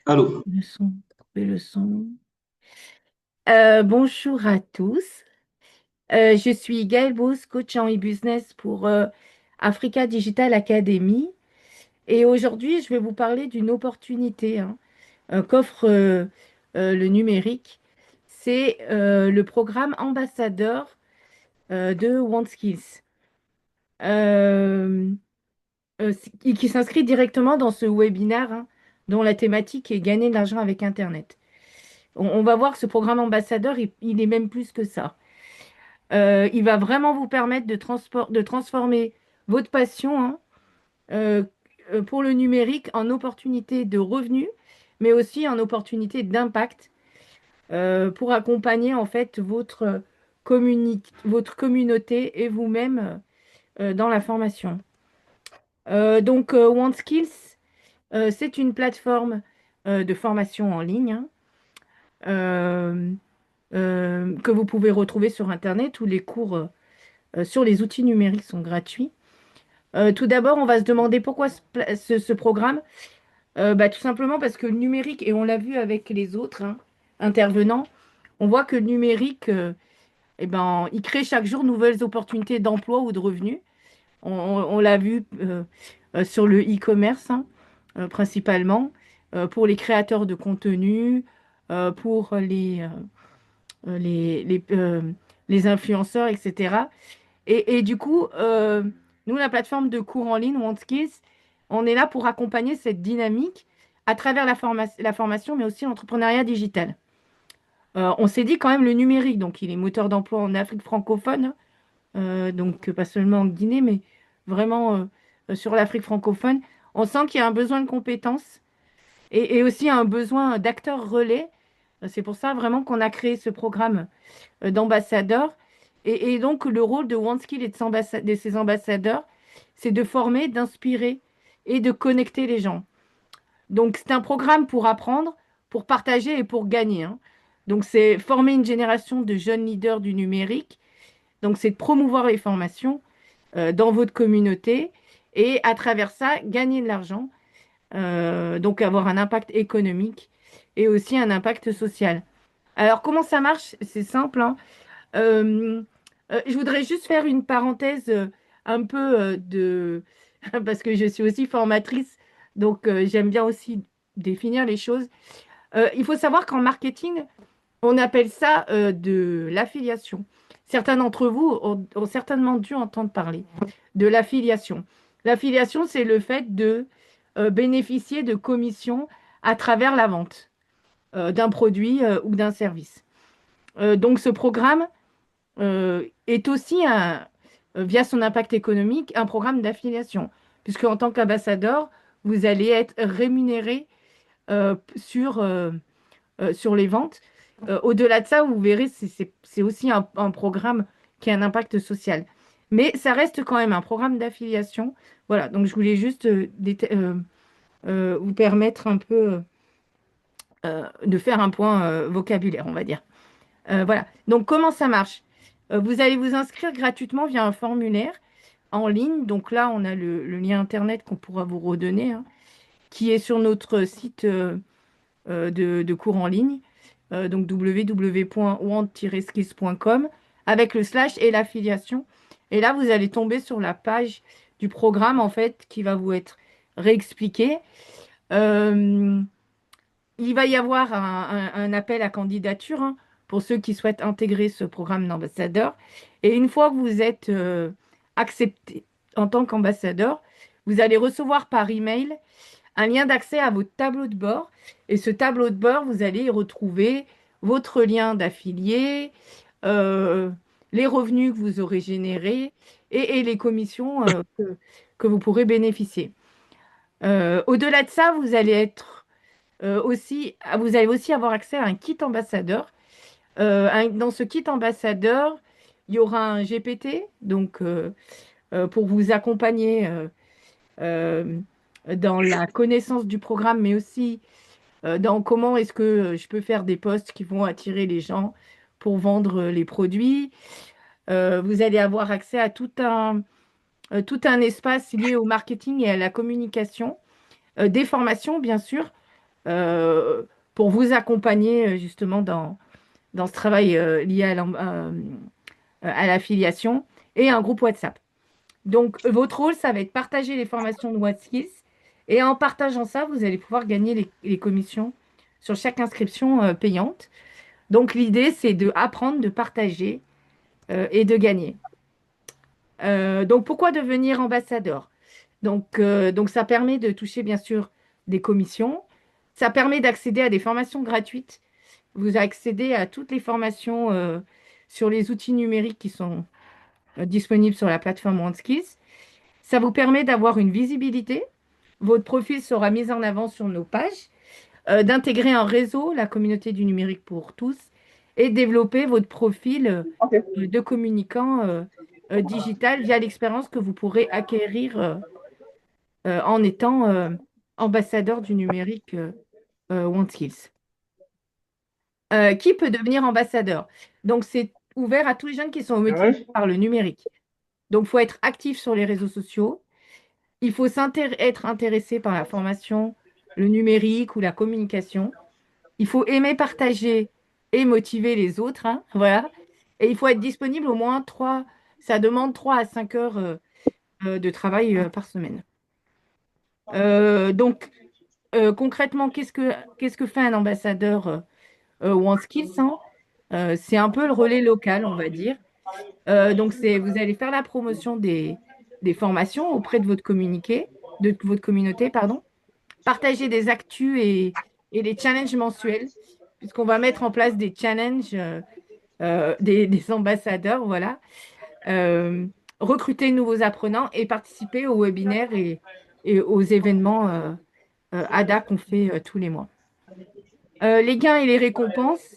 Allô.
le son, couper le son. Bonjour à tous. Je suis Gaëlle Beauce, coach en e-business pour Africa Digital Academy. Et aujourd'hui, je vais vous parler d'une opportunité qu'offre le numérique. C'est le programme ambassadeur de OneSkills, qui s'inscrit directement dans ce webinaire dont la thématique est gagner de l'argent avec Internet. On va voir que ce programme ambassadeur, il est même plus que ça. Il va vraiment vous permettre de transformer votre passion pour le numérique en opportunité de revenus, mais aussi en opportunité d'impact pour accompagner en fait votre communauté et vous-même dans la formation. Donc, OneSkills, c'est une plateforme de formation en ligne que vous pouvez retrouver sur Internet où les cours sur les outils numériques sont gratuits. Tout d'abord, on va se demander pourquoi ce programme. Tout simplement parce que le numérique, et on l'a vu avec les autres intervenants, on voit que le numérique, il crée chaque jour de nouvelles opportunités d'emploi ou de revenus. On l'a vu sur le e-commerce, principalement, pour les créateurs de contenu, pour les influenceurs, etc. Et du coup, nous, la plateforme de cours en ligne, OneSkills, on est là pour accompagner cette dynamique à travers la formation, mais aussi l'entrepreneuriat digital. On s'est dit quand même le numérique, donc il est moteur d'emploi en Afrique francophone, donc pas seulement en Guinée, mais vraiment sur l'Afrique francophone. On sent qu'il y a un besoin de compétences et aussi un besoin d'acteurs relais. C'est pour ça vraiment qu'on a créé ce programme d'ambassadeurs. Et donc, le rôle de OneSkill et de ses ambassadeurs, c'est de former, d'inspirer et de connecter les gens. Donc, c'est un programme pour apprendre, pour partager et pour gagner. Donc, c'est former une génération de jeunes leaders du numérique. Donc, c'est de promouvoir les formations dans votre communauté et à travers ça, gagner de l'argent. Donc, avoir un impact économique et aussi un impact social. Alors, comment ça marche? C'est simple. Je voudrais juste faire une parenthèse un peu parce que je suis aussi formatrice, donc j'aime bien aussi définir les choses. Il faut savoir qu'en marketing, on appelle ça de l'affiliation. Certains d'entre vous ont certainement dû entendre parler de l'affiliation. L'affiliation, c'est le fait de bénéficier de commissions à travers la vente d'un produit ou d'un service. Donc, ce programme est aussi, via son impact économique, un programme d'affiliation, puisque en tant qu'ambassadeur, vous allez être rémunéré sur les ventes. Au-delà de ça, vous verrez, c'est aussi un programme qui a un impact social. Mais ça reste quand même un programme d'affiliation. Voilà, donc je voulais juste vous permettre un peu de faire un point vocabulaire, on va dire. Voilà, donc comment ça marche? Vous allez vous inscrire gratuitement via un formulaire en ligne. Donc là, on a le lien Internet qu'on pourra vous redonner, qui est sur notre site de cours en ligne, donc www.want-skills.com, avec le slash et l'affiliation. Et là, vous allez tomber sur la page du programme, en fait, qui va vous être réexpliqué.
Euh, il va y avoir un appel à candidature hein, pour ceux qui souhaitent intégrer ce programme d'ambassadeur. Et une fois que vous êtes accepté en tant qu'ambassadeur, vous allez recevoir par email un lien d'accès à votre tableau de bord. Et ce tableau de bord, vous allez y retrouver votre lien d'affilié, euh, les revenus que vous aurez générés et les commissions que vous pourrez bénéficier. Au-delà de ça, vous allez aussi avoir accès à un kit ambassadeur. Dans ce kit ambassadeur, il y aura un GPT, donc pour vous accompagner euh, dans la connaissance du programme, mais aussi dans comment est-ce que je peux faire des posts qui vont attirer les gens pour vendre les produits. Vous allez avoir accès à tout un espace lié au marketing et à la communication, des formations, bien sûr, euh, pour vous accompagner justement dans ce travail lié à l'affiliation et un groupe WhatsApp. Donc, votre rôle, ça va être partager les formations de WhatSkills. Et en partageant ça, vous allez pouvoir gagner les commissions sur chaque inscription payante. Donc, l'idée, c'est de apprendre, de partager et de gagner. Donc, pourquoi devenir ambassadeur? Donc, ça permet de toucher, bien sûr, des commissions. Ça permet d'accéder à des formations gratuites. Vous accédez à toutes les formations sur les outils numériques qui sont disponibles sur la plateforme OneSkills. Ça vous permet d'avoir une visibilité. Votre profil sera mis en avant sur nos pages, d'intégrer un réseau, la communauté du numérique pour tous, et développer votre profil de communicant digital via l'expérience que vous pourrez acquérir en étant ambassadeur du numérique OneSkills. Qui peut devenir ambassadeur? Donc, c'est ouvert à tous les jeunes qui sont motivés par le numérique. Donc, il faut être actif sur les réseaux sociaux. Il faut être intéressé par la formation, le numérique ou la communication. Il faut aimer partager et motiver les autres, hein, voilà. Et il faut être disponible au moins ça demande 3 à 5 heures de travail par semaine. Donc, concrètement, qu'est-ce que fait un ambassadeur OneSkills, hein? C'est un peu le relais local, on va dire. Donc, vous allez faire la promotion des formations auprès de votre communauté, pardon. Partager des actus et des challenges mensuels, puisqu'on va mettre en place des challenges des ambassadeurs, voilà. Euh, Recruter de nouveaux apprenants et participer aux webinaires et aux événements ADA qu'on fait tous les mois. Les gains et les récompenses.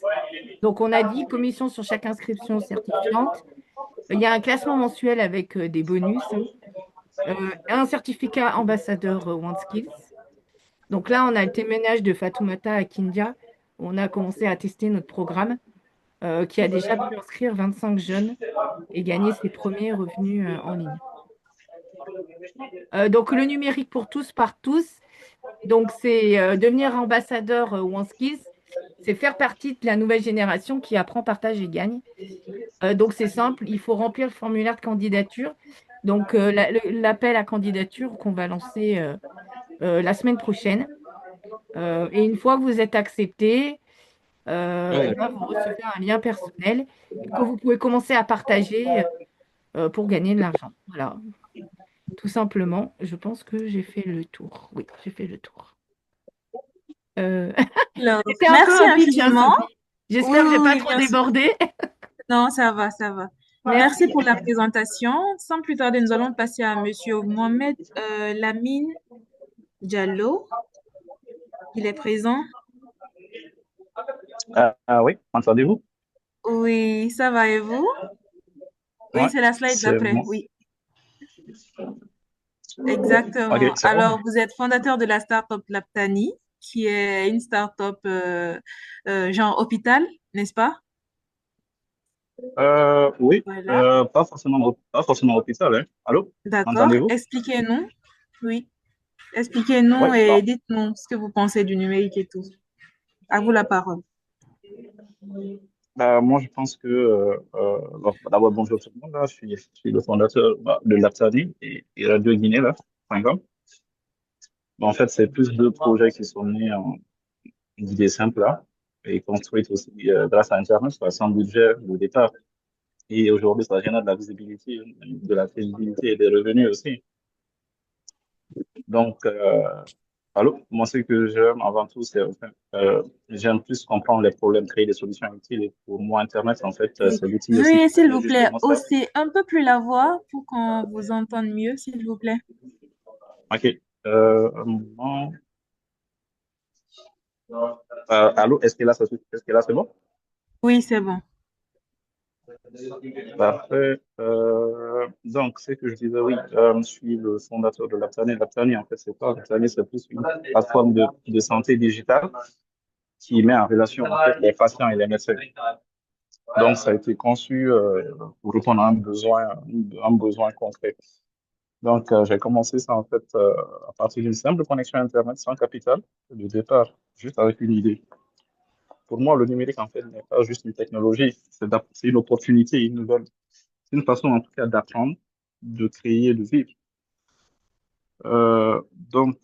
Donc, on a dit commission sur chaque inscription certifiante. Il y a un classement mensuel avec des bonus, hein. Un certificat ambassadeur OneSkills. Donc là, on a le témoignage de Fatoumata Akindia. On a commencé à tester notre programme qui a déjà pu inscrire 25 jeunes et gagner ses premiers revenus en ligne. Donc le numérique pour tous, par tous. Donc c'est devenir ambassadeur OneSkills. C'est faire partie de la nouvelle génération qui apprend, partage et gagne. Donc c'est simple, il faut remplir le formulaire de candidature. Donc l'appel à candidature qu'on va lancer la semaine prochaine. Et une fois que vous êtes accepté, eh ben, vous recevez un lien personnel que vous pouvez commencer à partager pour gagner de l'argent. Voilà, tout simplement. Je pense que j'ai fait le tour. Oui, j'ai fait le tour. Euh,
Alors,
C'était un peu
merci
un pitch, hein,
infiniment.
Sophie.
Oui,
J'espère que
oui,
je n'ai pas
oui,
trop
bien sûr.
débordé.
Non, ça va, ça va. Merci
Merci.
pour la présentation. Sans plus tarder, nous allons passer à Monsieur Mohamed Lamine Diallo. Il est présent.
Oui, entendez-vous?
Oui, ça va et vous? Oui,
Ouais,
c'est la slide
c'est
d'après.
bon.
Oui,
Ok,
exactement.
c'est bon.
Alors, vous êtes fondateur de la startup Laptani, qui est une startup genre hôpital, n'est-ce pas?
Oui,
Voilà.
pas forcément hôpital, hein. Allô?
D'accord.
Entendez-vous?
Expliquez-nous. Oui.
Oui,
Expliquez-nous
bon.
et dites-nous ce que vous pensez du numérique et tout. À vous la parole.
Moi, je pense que, bon, d'abord, bonjour tout le monde, là. Je suis le fondateur de l'Aptani et Radio Guinée, là, .com. En fait, c'est plus deux projets qui sont nés en une idée simple là et construite aussi grâce à Internet, sans budget au départ. Et aujourd'hui, ça génère de la visibilité, de la crédibilité et des revenus aussi. Donc, allô, moi, ce que j'aime avant tout, c'est, enfin, j'aime plus comprendre les problèmes, créer des solutions utiles. Et pour moi, Internet, en fait,
Oui.
c'est l'outil aussi
Veuillez,
qui
s'il
permet
vous plaît,
justement ça.
hausser un peu plus la voix pour qu'on vous entende mieux, s'il vous plaît.
OK. Un moment. Allô, est-ce que là, c'est bon?
Oui, c'est bon.
Parfait. Donc, c'est que je disais, oui, je suis le fondateur de Laptani. Laptani, en fait, c'est quoi? Laptani, c'est plus une plateforme de santé digitale qui met en relation, en fait, les patients et les médecins. Donc, ça a été conçu pour répondre à un besoin concret. Donc, j'ai commencé ça, en fait, à partir d'une simple connexion Internet sans capital de départ, juste avec une idée. Pour moi, le numérique, en fait, n'est pas juste une technologie, c'est une opportunité, une nouvelle. C'est une façon, en tout cas, d'apprendre, de créer, de vivre. Donc,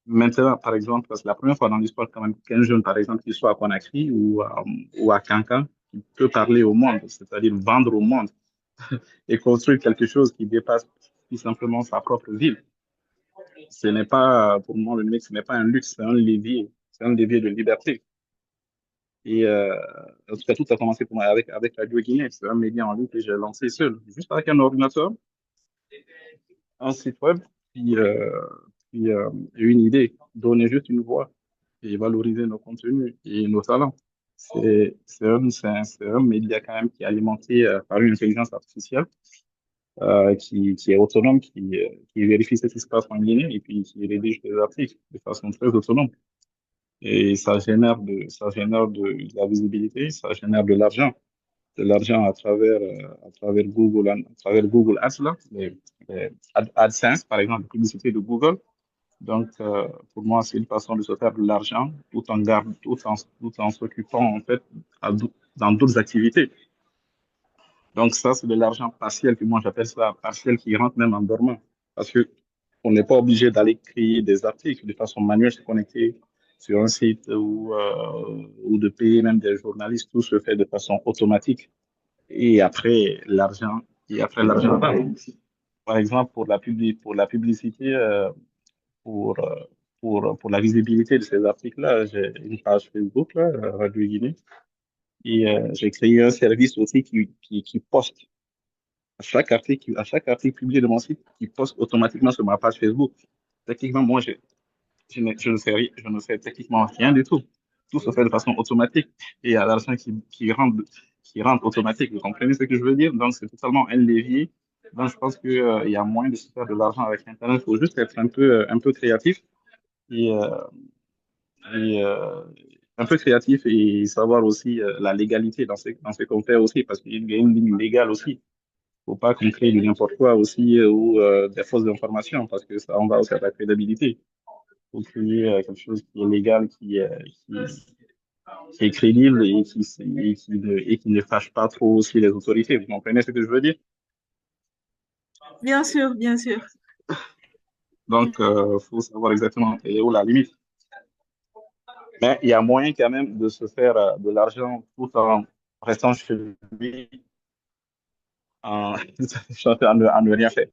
maintenant, par exemple, c'est la première fois dans l'histoire quand même qu'un jeune, par exemple, qui soit à Conakry ou à Cancan, qui peut parler au monde, c'est-à-dire vendre au monde et construire quelque chose qui dépasse tout simplement sa propre ville. Ce n'est pas, pour moi, le numérique, ce n'est pas un luxe, c'est un levier de liberté. Et en tout cas, tout a commencé pour moi avec Radio Guinée. C'est un média en ligne que j'ai lancé seul, juste avec un ordinateur, un site web, puis, puis une idée, donner juste une voix et valoriser nos contenus et nos talents. C'est un média quand même qui est alimenté par une intelligence artificielle qui est autonome, qui vérifie ce qui se passe en Guinée et puis qui rédige des articles de façon très autonome. Et ça génère de la visibilité, ça génère de l'argent à travers à travers Google Ads, là, les AdSense, par exemple, la publicité de Google. Donc, pour moi, c'est une façon de se faire de l'argent tout en s'occupant, en fait, dans d'autres activités. Donc, ça, c'est de l'argent partiel, que moi, j'appelle ça partiel qui rentre même en dormant. Parce que on n'est pas obligé d'aller créer des articles de façon manuelle, se connecter sur un site ou de payer même des journalistes. Tout se fait de façon automatique. Et après, l'argent part. Par exemple, pour la publicité, pour, euh, pour la visibilité de ces articles-là, j'ai une page Facebook, là, Radio Guinée, et j'ai créé un service aussi qui poste à chaque article publié de mon site, qui poste automatiquement sur ma page Facebook. Techniquement, moi, je ne sais rien, je ne sais techniquement rien du tout. Tout se fait de façon automatique et il y a l'argent qui rentre automatique. Vous comprenez ce que je veux dire? Donc, c'est totalement un levier. Donc, je pense qu'il y a moyen de se faire de l'argent avec Internet. Il faut juste être un peu créatif et, un peu créatif et savoir aussi la légalité dans ce qu'on fait aussi, parce qu'il y a une ligne légale aussi. Faut pas qu'on crée du n'importe quoi aussi ou des fausses informations, parce que ça, on va aussi à la crédibilité. Faut créer quelque chose qui est légal, qui est crédible et qui ne fâche pas trop aussi les autorités. Vous comprenez ce que je veux dire?
Bien sûr, bien sûr.
Donc, faut savoir exactement et où la limite. Mais il y a moyen quand même de se faire de l'argent tout en restant chez lui, en, en ne rien faire.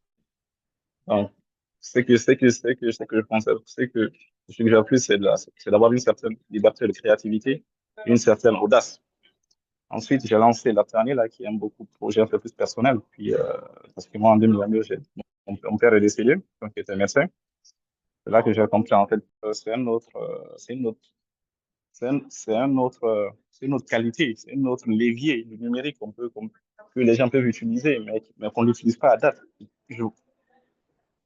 Donc, ce que je pense, c'est que ce que j'ai appris, c'est d'avoir une certaine liberté de créativité, une certaine audace. Ensuite, j'ai lancé la dernière, là, qui est un beaucoup projet un peu plus personnel. Puis, parce que moi, en 2022, mon père est décédé, donc il était médecin. C'est là que j'ai compris, en fait, c'est une autre, c'est une autre qualité, c'est une autre levier, le numérique que les gens peuvent utiliser, mais qu'on n'utilise pas à date. Je,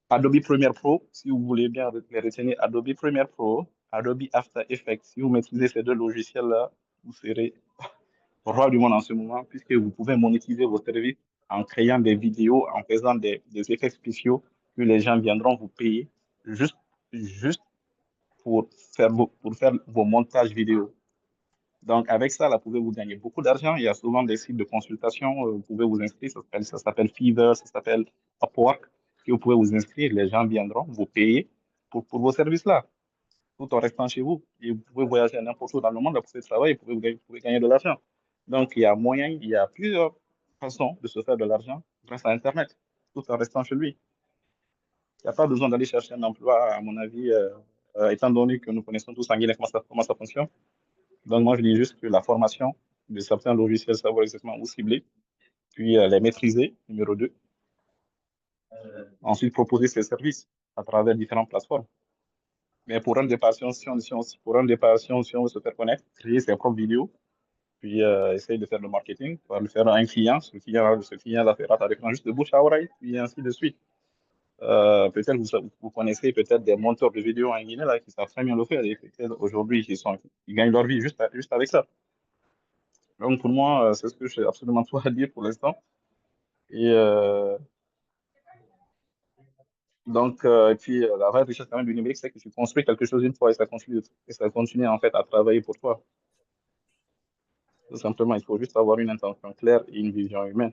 Adobe Premiere Pro, si vous voulez bien les retenir, Adobe Premiere Pro, Adobe After Effects, si vous maîtrisez ces deux logiciels-là, vous serez roi du monde en ce moment, puisque vous pouvez monétiser vos services en créant des vidéos, en faisant des effets spéciaux que les gens viendront vous payer juste, juste pour faire vos montages vidéo. Donc, avec ça, là, vous pouvez vous gagner beaucoup d'argent. Il y a souvent des sites de consultation. Vous pouvez vous inscrire. Ça s'appelle Fiverr, ça s'appelle Upwork. Et vous pouvez vous inscrire. Les gens viendront vous payer pour vos services-là, tout en restant chez vous. Et vous pouvez voyager n'importe où dans le monde, vous pouvez travailler, vous pouvez gagner de l'argent. Donc, il y a plusieurs façons de se faire de l'argent grâce à Internet, tout en restant chez lui. Il n'y a pas besoin d'aller chercher un emploi, à mon avis, étant donné que nous connaissons tous en Guinée comment ça fonctionne. Donc, moi, je dis juste que la formation de certains logiciels, savoir exactement où cibler, puis les maîtriser, numéro 2. Ensuite, proposer ses services à travers différentes plateformes. Mais pour un départ, pour un départ, si on veut se faire connaître, créer ses propres vidéos, puis essayer de faire le marketing, pour le faire à un client, ce client-là fera ta référence juste de bouche à oreille, puis ainsi de suite. Peut-être vous connaissez peut-être des monteurs de vidéos en Guinée là, qui savent très bien le faire, et peut-être aujourd'hui, ils gagnent leur vie juste avec ça. Donc pour moi, c'est ce que j'ai absolument tout à dire pour l'instant. Et et puis la vraie richesse quand même du numérique, c'est que tu construis quelque chose une fois et ça continue en fait à travailler pour toi. Tout simplement, il faut juste avoir une intention claire et une vision humaine.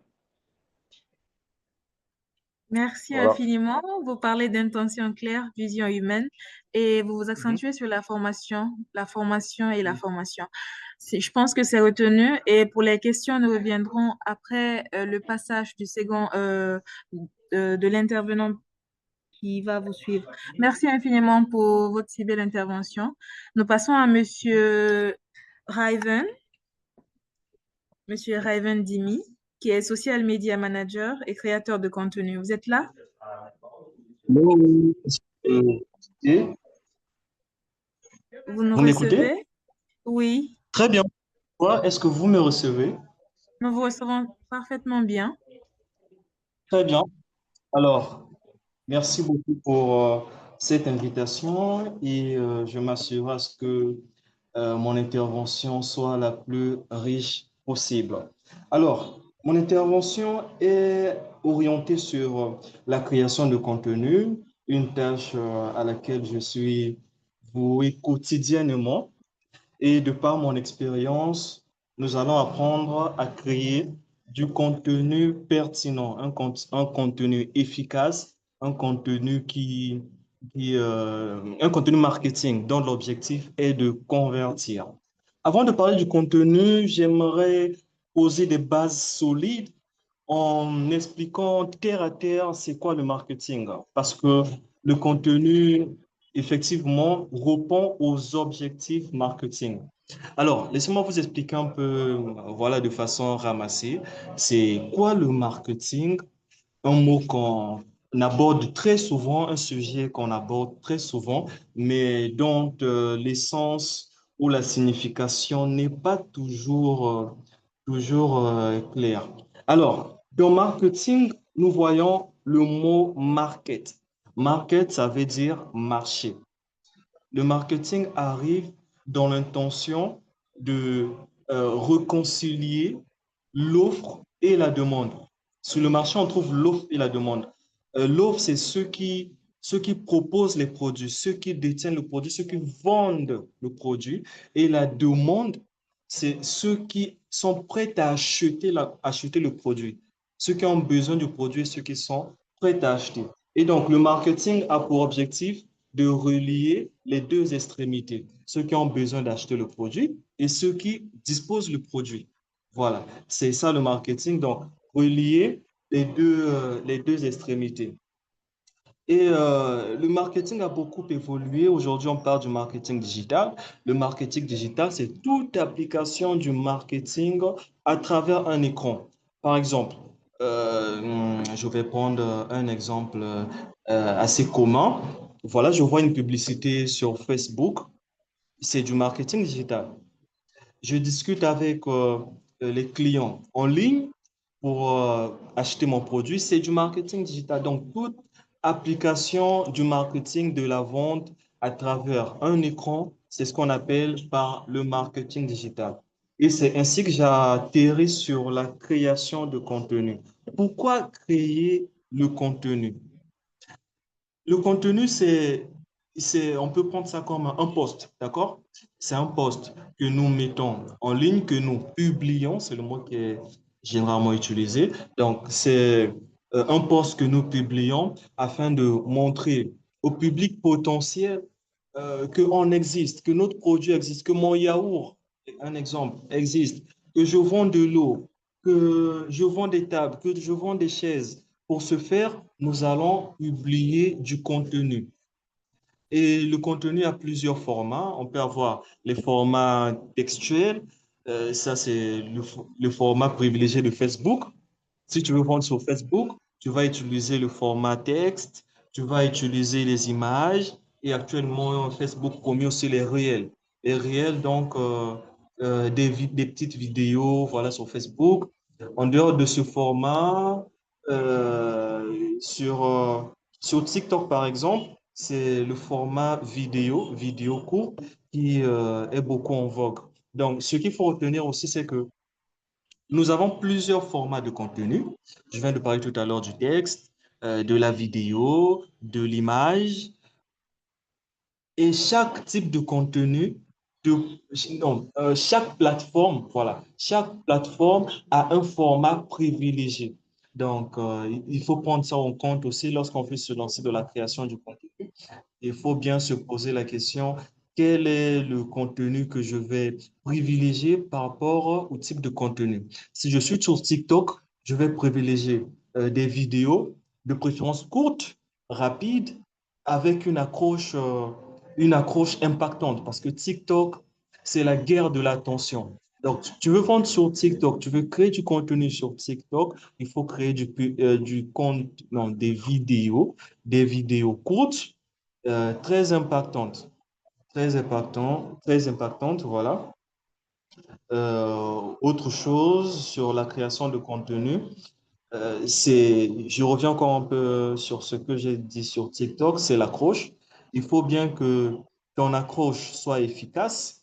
Merci
Voilà.
infiniment. Vous parlez d'intention claire, vision humaine, et vous vous
Mhm.
accentuez sur la formation et la
Mhm.
formation. Je pense que c'est retenu. Et pour les questions, nous reviendrons après le passage du second de l'intervenant qui va vous suivre. Merci infiniment pour votre si belle intervention. Nous passons à Raven, Monsieur Raven Dimi, qui est social media manager et créateur de contenu. Vous êtes là?
Oui, et
Vous nous
vous m'écoutez?
recevez? Oui,
Très bien. Est-ce que vous me recevez?
nous vous recevons parfaitement bien.
Très bien. Alors, merci beaucoup pour cette invitation et je m'assurerai à ce que mon intervention soit la plus riche possible. Alors, mon intervention est orientée sur la création de contenu, une tâche à laquelle je suis voué quotidiennement. Et de par mon expérience, nous allons apprendre à créer du contenu pertinent, un contenu efficace, un contenu marketing dont l'objectif est de convertir. Avant de parler du contenu, j'aimerais poser des bases solides en expliquant terre à terre c'est quoi le marketing. Parce que le contenu, effectivement, répond aux objectifs marketing. Alors, laissez-moi vous expliquer un peu, voilà, de façon ramassée, c'est quoi le marketing? Un mot qu'on aborde très souvent, un sujet qu'on aborde très souvent, mais dont l'essence ou la signification n'est pas toujours claire. Alors, dans marketing, nous voyons le mot market. Market, ça veut dire marché. Le marketing arrive dans l'intention de réconcilier l'offre et la demande. Sur le marché, on trouve l'offre et la demande. L'offre, c'est ceux qui proposent les produits, ceux qui détiennent le produit, ceux qui vendent le produit. Et la demande, c'est ceux qui sont prêts à acheter le produit. Ceux qui ont besoin du produit, ceux qui sont prêts à acheter. Et donc, le marketing a pour objectif de relier les deux extrémités, ceux qui ont besoin d'acheter le produit et ceux qui disposent le produit. Voilà, c'est ça le marketing, donc relier les deux extrémités. Et le marketing a beaucoup évolué. Aujourd'hui, on parle du marketing digital. Le marketing digital, c'est toute application du marketing à travers un écran. Par exemple, je vais prendre un exemple assez commun. Voilà, je vois une publicité sur Facebook. C'est du marketing digital. Je discute avec les clients en ligne pour acheter mon produit. C'est du marketing digital. Donc, toute application du marketing de la vente à travers un écran, c'est ce qu'on appelle par le marketing digital. Et c'est ainsi que j'ai atterri sur la création de contenu. Pourquoi créer le contenu? Le contenu, on peut prendre ça comme un post, d'accord? C'est un post que nous mettons en ligne, que nous publions, c'est le mot qui est généralement utilisé. Donc, c'est un post que nous publions afin de montrer au public potentiel qu'on existe, que notre produit existe, que mon yaourt, un exemple, existe, que je vends de l'eau, que je vends des tables, que je vends des chaises. Pour ce faire, nous allons publier du contenu. Et le contenu a plusieurs formats. On peut avoir les formats textuels. Ça, c'est le format privilégié de Facebook. Si tu veux vendre sur Facebook, tu vas utiliser le format texte, tu vas utiliser les images. Et actuellement, Facebook promeut aussi les réels. Les réels, donc, des petites vidéos, voilà, sur Facebook. En dehors de ce format, sur TikTok, par exemple, c'est le format vidéo court, qui est beaucoup en vogue. Donc, ce qu'il faut retenir aussi, c'est que nous avons plusieurs formats de contenu. Je viens de parler tout à l'heure du texte, de la vidéo, de l'image. Et chaque type de contenu, de, non, chaque plateforme, voilà, chaque plateforme a un format privilégié. Donc, il faut prendre ça en compte aussi lorsqu'on veut se lancer dans la création du contenu. Il faut bien se poser la question, quel est le contenu que je vais privilégier par rapport au type de contenu? Si je suis sur TikTok, je vais privilégier des vidéos, de préférence courtes, rapides, avec une accroche impactante, parce que TikTok, c'est la guerre de l'attention. Donc, tu veux vendre sur TikTok, tu veux créer du contenu sur TikTok, il faut créer non, des vidéos courtes, très impactantes, voilà. Autre chose sur la création de contenu, je reviens encore un peu sur ce que j'ai dit sur TikTok, c'est l'accroche. Il faut bien que ton accroche soit efficace.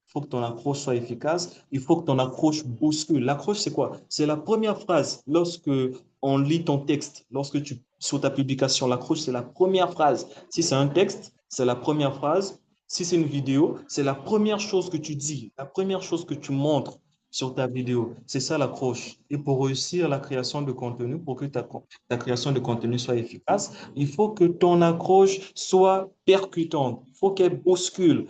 Il faut que ton accroche soit efficace. Il faut que ton accroche bouscule. L'accroche, c'est quoi? C'est la première phrase. Lorsque on lit ton texte, sur ta publication, l'accroche, c'est la première phrase. Si c'est un texte, c'est la première phrase. Si c'est une vidéo, c'est la première chose que tu dis, la première chose que tu montres sur ta vidéo. C'est ça l'accroche. Et pour réussir la création de contenu, pour que ta création de contenu soit efficace, il faut que ton accroche soit percutante. Il faut qu'elle bouscule.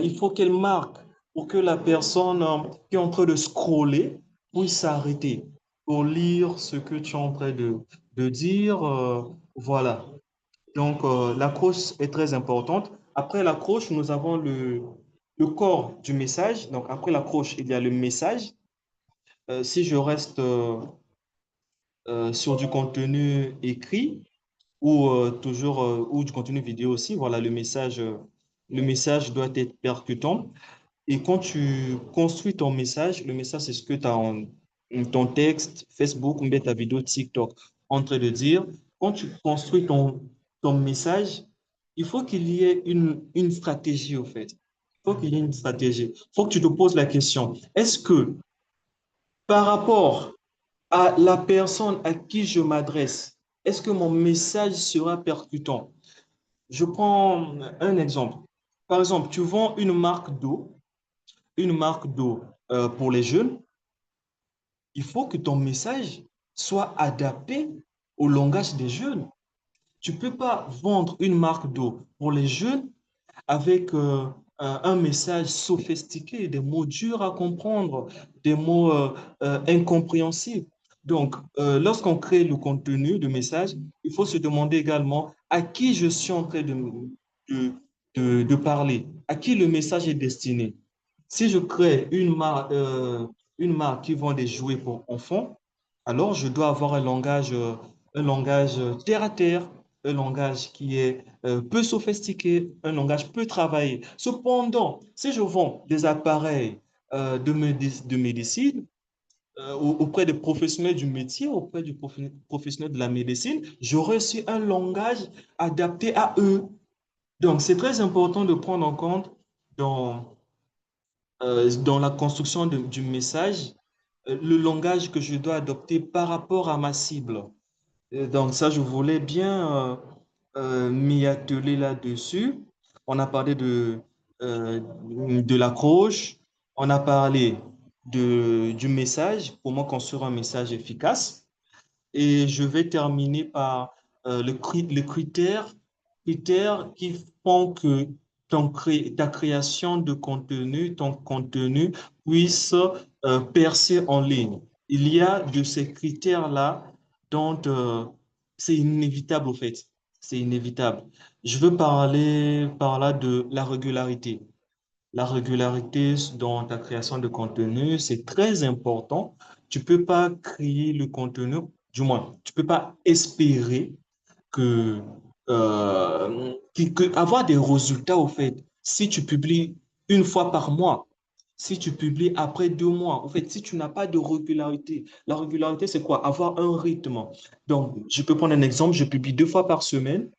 Il faut qu'elle marque pour que la personne qui est en train de scroller puisse s'arrêter pour lire ce que tu es en train de dire. Voilà. Donc, l'accroche est très importante. Après l'accroche, nous avons le corps du message. Donc, après l'accroche, il y a le message. Si je reste sur du contenu écrit ou du contenu vidéo aussi, voilà, le message doit être percutant. Et quand tu construis ton message, le message, c'est ce que tu as en ton texte, Facebook ou bien ta vidéo TikTok en train de dire. Quand tu construis ton message, il faut qu'il y ait une stratégie, au fait. Il faut qu'il y ait une stratégie. Il faut que tu te poses la question, est-ce que par rapport à la personne à qui je m'adresse, est-ce que mon message sera percutant? Je prends un exemple. Par exemple, tu vends une marque d'eau pour les jeunes. Il faut que ton message soit adapté au langage des jeunes. Tu ne peux pas vendre une marque d'eau pour les jeunes avec un message sophistiqué, des mots durs à comprendre, des mots incompréhensibles. Donc, lorsqu'on crée le contenu de message, il faut se demander également à qui je suis en train de, de parler, à qui le message est destiné. Si je crée une marque qui vend des jouets pour enfants, alors je dois avoir un langage terre à terre, un langage qui est peu sophistiqué, un langage peu travaillé. Cependant, si je vends des appareils de médecine auprès des professionnels du métier, auprès du professionnel de la médecine, j'aurai aussi un langage adapté à eux. Donc, c'est très important de prendre en compte dans, dans la construction du message le langage que je dois adopter par rapport à ma cible. Et donc, ça, je voulais bien m'y atteler là-dessus. On a parlé de l'accroche, on a parlé du message, comment construire un message efficace. Et je vais terminer par les critères critères qui font que ta création de contenu, ton contenu puisse percer en ligne. Il y a de ces critères-là dont c'est inévitable au fait. C'est inévitable. Je veux parler par là de la régularité. La régularité dans ta création de contenu, c'est très important. Tu peux pas créer le contenu, du moins, tu peux pas espérer que, avoir des résultats au fait. Si tu publies une fois par mois, si tu publies après 2 mois, en fait, si tu n'as pas de régularité, la régularité, c'est quoi? Avoir un rythme. Donc, je peux prendre un exemple, je publie 2 fois par semaine.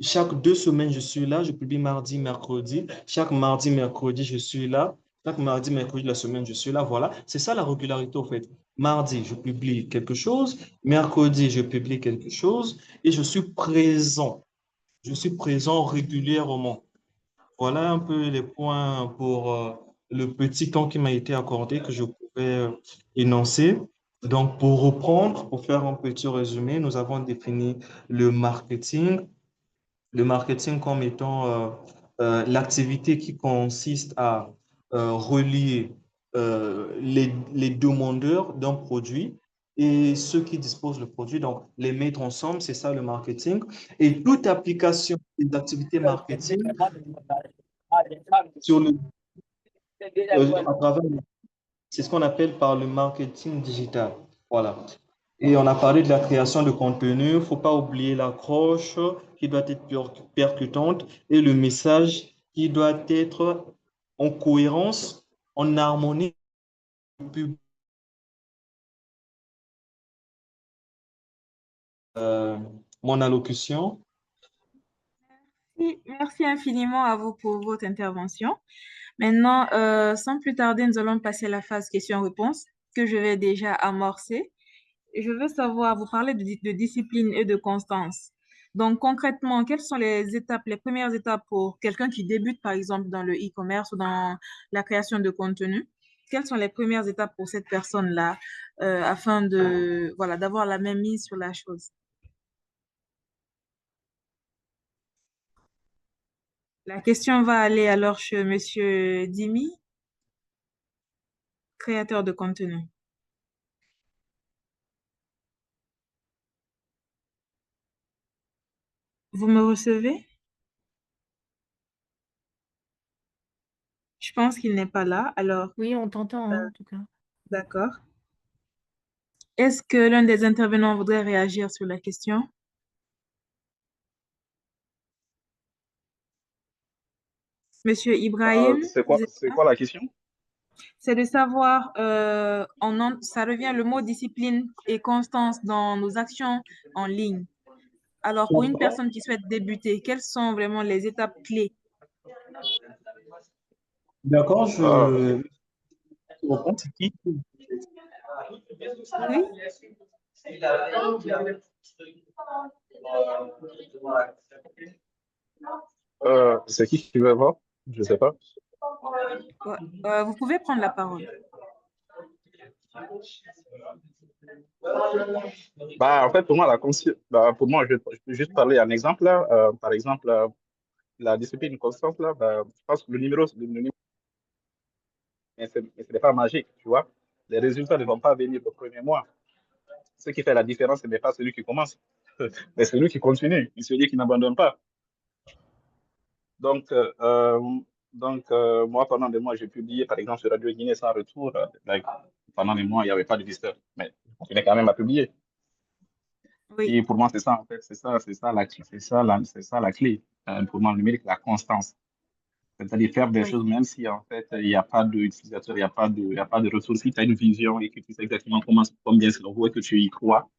Chaque 2 semaines, je suis là. Je publie mardi, mercredi. Chaque mardi, mercredi, je suis là. Chaque mardi, mercredi de la semaine, je suis là. Voilà. C'est ça la régularité, au fait. Mardi, je publie quelque chose. Mercredi, je publie quelque chose. Et je suis présent. Je suis présent régulièrement. Voilà un peu les points pour le petit temps qui m'a été accordé que je pouvais énoncer. Donc, pour reprendre, pour faire un petit résumé, nous avons défini le marketing. Le marketing comme étant l'activité qui consiste à relier les demandeurs d'un produit et ceux qui disposent du produit, donc les mettre ensemble, c'est ça le marketing. Et toute application des activités marketing sur à travers, c'est ce qu'on appelle par le marketing digital. Voilà. Et on a parlé de la création de contenu. Il ne faut pas oublier l'accroche qui doit être percutante et le message qui doit être en cohérence, en harmonie avec euh, mon allocution.
Oui, merci infiniment à vous pour votre intervention. Maintenant, sans plus tarder, nous allons passer à la phase questions-réponses que je vais déjà amorcer. Je veux savoir, vous parlez de discipline et de constance. Donc, concrètement, quelles sont les étapes, les premières étapes pour quelqu'un qui débute, par exemple, dans le e-commerce ou dans la création de contenu? Quelles sont les premières étapes pour cette personne-là, afin de, voilà, d'avoir la même mise sur la chose? La question va aller alors chez Monsieur Dimi, créateur de contenu. Vous me recevez? Je pense qu'il n'est pas là. Alors,
Oui, on t'entend, hein, en tout cas.
d'accord. Est-ce que l'un des intervenants voudrait réagir sur la question? Monsieur Ibrahim, vous êtes
C'est
là?
quoi la question?
C'est de savoir, ça revient le mot discipline et constance dans nos actions en ligne. Alors, pour une personne qui souhaite débuter, quelles sont vraiment les étapes clés?
D'accord,
Euh,
je reprends. C'est qui?
Oui?
c'est qui veut voir? Je sais pas.
Ouais. Vous pouvez prendre la parole.
Bah, en fait, pour moi, pour moi, je peux juste parler un exemple là. Par exemple, la discipline constante là, bah, je pense que le numéro, mais ce n'est pas magique, tu vois. Les résultats ne vont pas venir le premier mois. Ce qui fait la différence, ce n'est pas celui qui commence, mais celui qui continue, celui qui n'abandonne pas. Donc, moi, pendant des mois, j'ai publié, par exemple, sur Radio Guinée sans retour. Like, pendant des mois, il n'y avait pas de visiteur, mais je continuais quand même à publier.
Oui,
Et pour moi, c'est ça, en fait, c'est ça la clé. Pour moi, le numérique, la constance. C'est-à-dire faire des
oui,
choses, même si, en fait, il n'y a pas d'utilisateur, il y a pas de ressources. Si tu as une vision et que tu sais exactement combien c'est l'envoi et que tu y crois,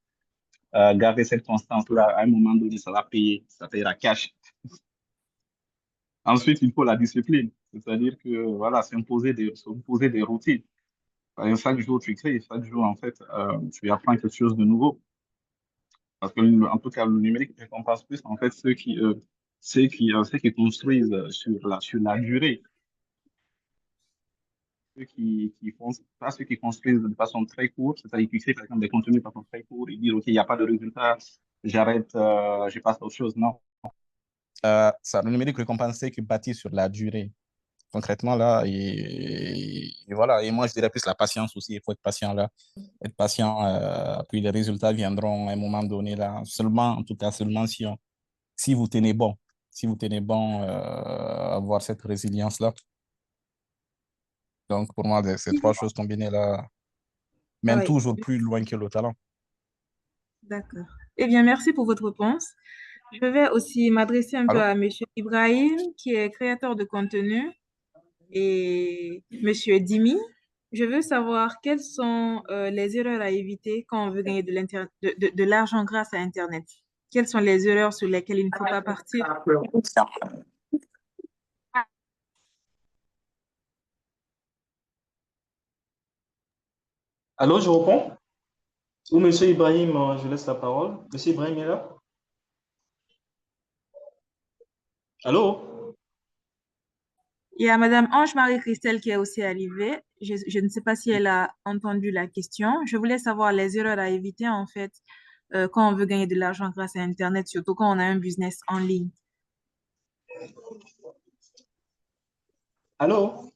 garder cette constance-là, à un moment donné, ça va payer, ça payera cash. Ensuite, il faut la discipline. C'est-à-dire que, voilà, s'imposer des routines. Par exemple, chaque jour, tu crées, chaque jour, en fait, tu apprends quelque chose de nouveau. Parce que, en tout cas, le numérique récompense plus, en fait, ceux qui construisent sur la durée. Qui font, pas ceux qui construisent de façon très courte, c'est-à-dire qui créent, par exemple, des contenus de façon très courte et dire, OK, il n'y a pas de résultat, j'arrête, je passe à autre chose. Non. ça, le numérique récompensé qui bâtit sur la durée. Concrètement, là, et voilà. Et moi, je dirais plus la patience aussi. Il faut être patient là. Être patient, puis les résultats viendront à un moment donné là. Seulement, en tout cas, seulement si vous tenez bon. Si vous tenez bon, avoir cette résilience-là. Donc, pour moi, ces trois choses combinées là mènent
Oui,
toujours plus loin que le talent.
d'accord. Eh bien, merci pour votre réponse. Je vais aussi m'adresser un peu
Allô?
à Monsieur Ibrahim, qui est créateur de contenu, et Monsieur Dimi. Je veux savoir quelles sont les erreurs à éviter quand on veut gagner de l'argent grâce à Internet. Quelles sont les erreurs sur lesquelles il ne faut pas partir?
Allô, je réponds? Ou Monsieur Ibrahim, je laisse la parole. Monsieur Ibrahim est là? Allô?
Il y a Madame Ange-Marie-Christelle qui est aussi arrivée. Je ne sais pas si elle a entendu la question. Je voulais savoir les erreurs à éviter, en fait, quand on veut gagner de l'argent grâce à Internet, surtout quand on a un business en ligne.
Allô?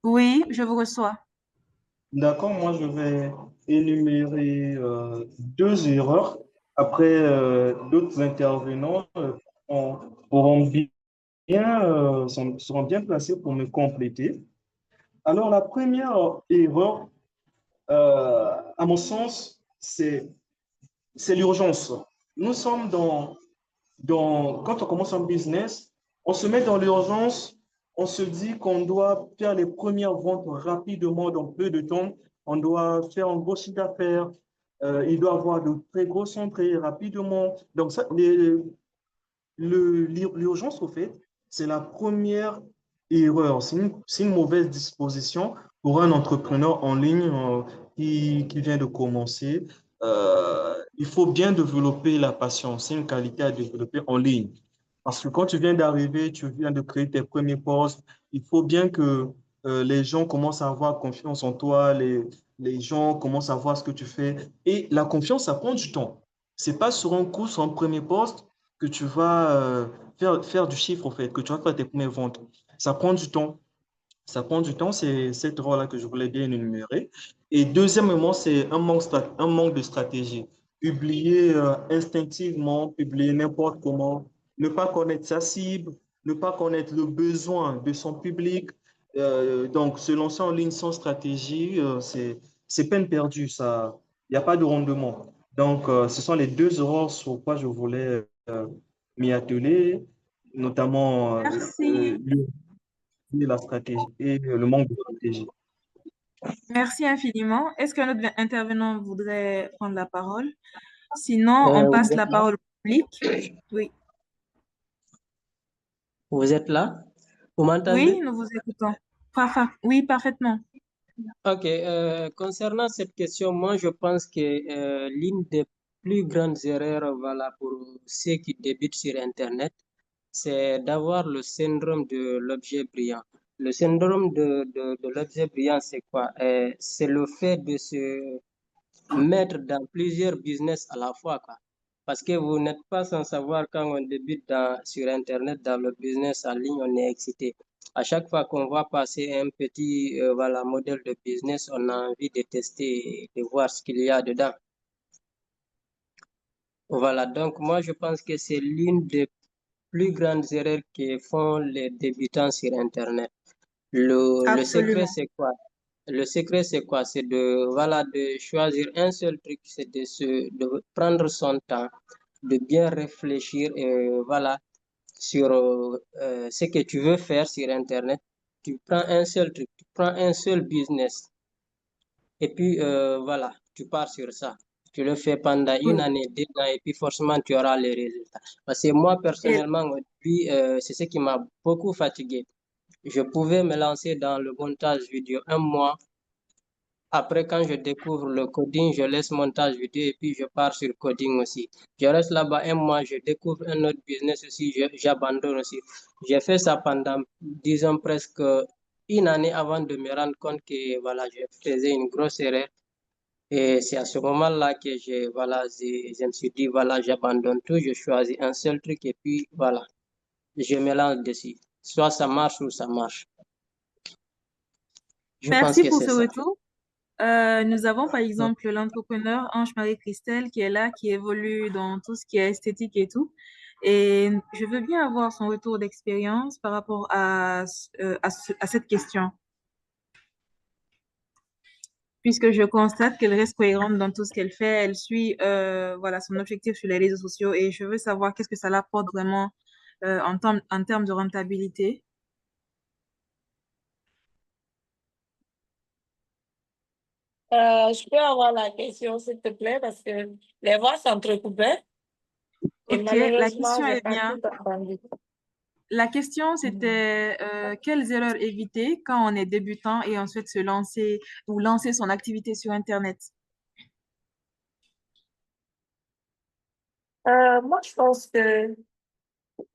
Oui, je vous reçois.
D'accord, moi je vais énumérer deux erreurs. Après, d'autres intervenants on- auront seront bien placés pour me compléter. Alors, la première erreur, à mon sens, c'est l'urgence. Nous sommes quand on commence un business, on se met dans l'urgence, on se dit qu'on doit faire les premières ventes rapidement dans peu de temps, on doit faire un gros chiffre d'affaires, il doit avoir de très grosses entrées rapidement. Donc, l'urgence, au fait, c'est la première erreur. C'est une mauvaise disposition pour un entrepreneur en ligne qui vient de commencer. Il faut bien développer la patience. C'est une qualité à développer en ligne. Parce que quand tu viens d'arriver, tu viens de créer tes premiers postes, il faut bien que les gens commencent à avoir confiance en toi, les gens commencent à voir ce que tu fais. Et la confiance, ça prend du temps. C'est pas sur un coup, sur un premier poste, que tu vas faire du chiffre, en fait, que tu vas faire tes premières ventes. Ça prend du temps. Ça prend du temps, c'est cette rôle-là que je voulais bien énumérer. Et deuxièmement, c'est un manque de stratégie. Publier instinctivement, publier n'importe comment, ne pas connaître sa cible, ne pas connaître le besoin de son public. Donc, se lancer en ligne sans stratégie, c'est peine perdue. Ça, il n'y a pas de rendement. Donc, ce sont les deux erreurs sur quoi je voulais m'y atteler, notamment
Merci.
la stratégie et le manque de stratégie.
Merci infiniment. Est-ce qu'un autre intervenant voudrait prendre la parole? Sinon, on
Vous
passe
êtes
la
là?
parole au public. Oui.
Vous êtes là? Vous
Oui,
m'entendez?
nous vous écoutons. Oui, parfaitement.
Ok, concernant cette question, moi je pense que l'une des plus grandes erreurs, voilà, pour ceux qui débutent sur Internet, c'est d'avoir le syndrome de l'objet brillant. Le syndrome de l'objet brillant, c'est quoi? C'est le fait de se mettre dans plusieurs business à la fois, quoi. Parce que vous n'êtes pas sans savoir quand on débute sur Internet, dans le business en ligne, on est excité. À chaque fois qu'on voit passer un petit voilà, modèle de business, on a envie de tester, de voir ce qu'il y a dedans. Voilà, donc moi je pense que c'est l'une des plus grandes erreurs que font les débutants sur Internet. Le secret,
Absolument.
c'est quoi? Le secret, c'est quoi? C'est voilà, de choisir un seul truc, c'est de prendre son temps, de bien réfléchir, voilà, sur ce que tu veux faire sur Internet. Tu prends un seul truc, tu prends un seul business, et puis voilà, tu pars sur ça. Tu le fais pendant une
Oui.
année, 2 ans, et puis forcément, tu auras les résultats. Parce que moi,
Et
personnellement, au début, c'est ce qui m'a beaucoup fatigué. Je pouvais me lancer dans le montage vidéo un mois. Après, quand je découvre le coding, je laisse montage vidéo et puis je pars sur coding aussi. Je reste là-bas un mois, je découvre un autre business aussi, j'abandonne aussi. J'ai fait ça pendant, disons, presque une année avant de me rendre compte que voilà, je faisais une grosse erreur. Et c'est à ce moment-là que voilà, je me suis dit, voilà, j'abandonne tout, je choisis un seul truc et puis voilà. je me lance dessus. Soit ça marche ou ça marche. Je pense
Merci
que
pour
c'est
ce
ça.
retour. Nous avons par exemple l'entrepreneur Ange-Marie Christelle qui est là, qui évolue dans tout ce qui est esthétique et tout. Et je veux bien avoir son retour d'expérience par rapport à cette question, puisque je constate qu'elle reste cohérente dans tout ce qu'elle fait. Elle suit voilà, son objectif sur les réseaux sociaux et je veux savoir qu'est-ce que ça l'apporte vraiment en termes de rentabilité.
Je peux avoir la question, s'il te plaît, parce que les voix s'entrecoupaient et
Ok, la
malheureusement,
question
j'ai
est
pas
bien.
tout entendu.
La question, c'était quelles erreurs éviter quand on est débutant et on souhaite se lancer ou lancer son activité sur Internet?
Moi, je pense que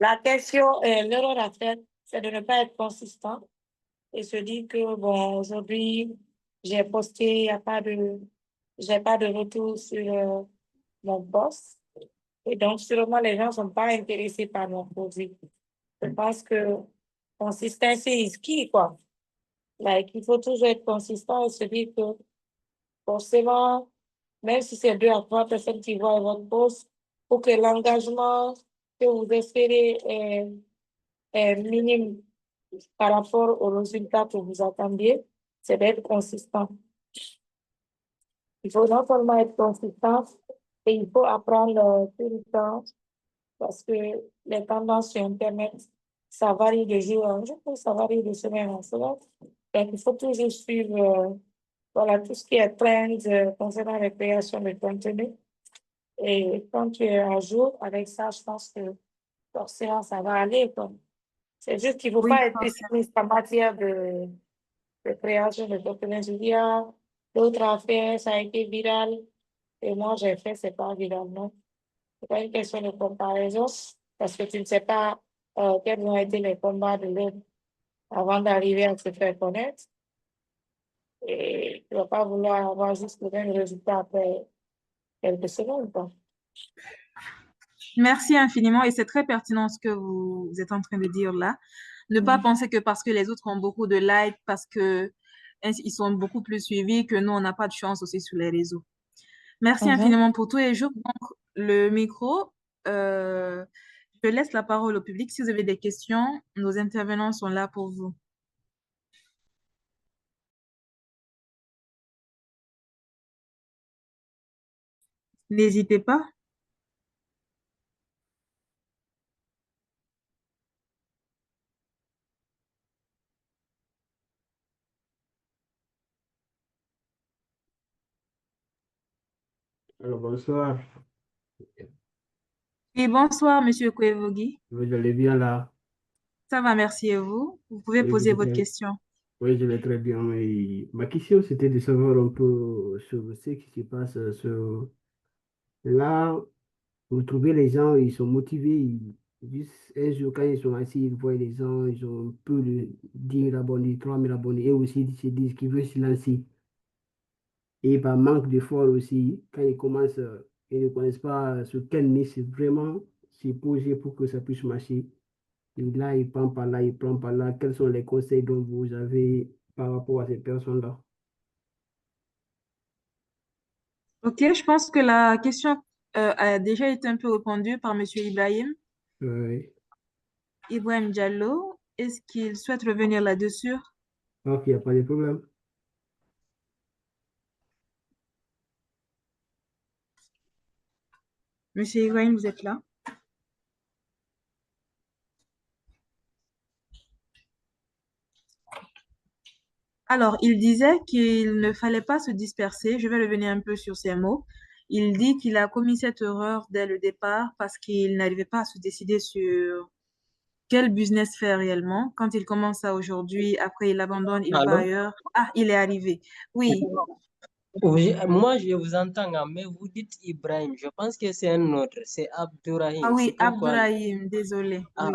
la question, l'erreur à faire, c'est de ne pas être consistant et se dire que, bon, aujourd'hui, j'ai posté, j'ai pas de retour sur mon poste. Et donc, sûrement, les gens ne sont pas intéressés par mon produit. Je pense que consistency is key, quoi. Like, il faut toujours être consistant et se dire que forcément, même si c'est 2 à 3 personnes qui voient votre post, pour que l'engagement que vous espérez est minime par rapport aux résultats que vous attendiez, c'est d'être consistant. Il faut non seulement être consistant, et il faut apprendre tout le temps parce que les tendances sur Internet, ça varie de jour en jour, ça varie de semaine en semaine. Donc, il faut toujours suivre voilà, tout ce qui est trend concernant les créations de contenu. Et quand tu es à jour avec ça, je pense que forcément, ça va aller, quoi. C'est juste qu'il ne faut
Oui,
pas être pessimiste en matière de création de contenu. Je dis, ah, l'autre a fait, ça a été viral, et moi, j'ai fait, c'est pas viral, non. C'est pas une question de comparaison, parce que tu ne sais pas quels ont été les combats de l'autre avant d'arriver à se faire connaître. Et tu ne vas pas vouloir avoir juste le même résultat après quelques secondes, quoi.
merci infiniment et c'est très pertinent ce que vous êtes en train de dire là. Ne pas penser que parce que les autres ont beaucoup de likes, parce que ils sont beaucoup plus suivis, que nous, on n'a pas de chance aussi sur les réseaux. Merci
Mhm.
infiniment pour tout et j'ouvre donc le micro. Euh, je laisse la parole au public. Si vous avez des questions, nos intervenants sont là pour vous. N'hésitez pas.
Alors, bonsoir.
Et bonsoir, Monsieur Kouevogi.
Vous allez bien là?
Ça va, merci et vous. Vous pouvez
Oui, je
poser
vais
votre
très,
question.
oui, je vais très bien. Et ma question, c'était de savoir un peu sur ce qui se passe. Là, vous trouvez les gens, ils sont motivés. Juste un jour, quand ils sont assis, ils voient les gens, ils ont un peu de 10 000 abonnés, 3 000 abonnés. Et aussi, ils se disent qu'ils veulent se lancer. Et par manque d'effort aussi, quand ils commencent, ils ne connaissent pas sur quel niche vraiment se poser pour que ça puisse marcher. Et là, il prend par là, il prend par là. Quels sont les conseils dont vous avez par rapport à ces personnes-là?
Ok, je pense que la question a déjà été un peu répondue par Monsieur Ibrahim.
Oui.
Ibrahim Diallo, est-ce qu'il souhaite revenir là-dessus?
Donc, il n'y a pas de problème.
Monsieur Ibrahim, vous êtes là? Alors, il disait qu'il ne fallait pas se disperser. Je vais revenir un peu sur ces mots. Il dit qu'il a commis cette erreur dès le départ parce qu'il n'arrivait pas à se décider sur quel business faire réellement. Quand il commence ça aujourd'hui, après il abandonne, il va
Allô?
ailleurs. Ah, il est arrivé. Oui.
Oui, moi, je vous entends, hein, mais vous dites Ibrahim. Je pense que c'est un autre. C'est
Ah
Abdourahim. C'est
oui,
pourquoi.
Abdourahim, désolé. Oui.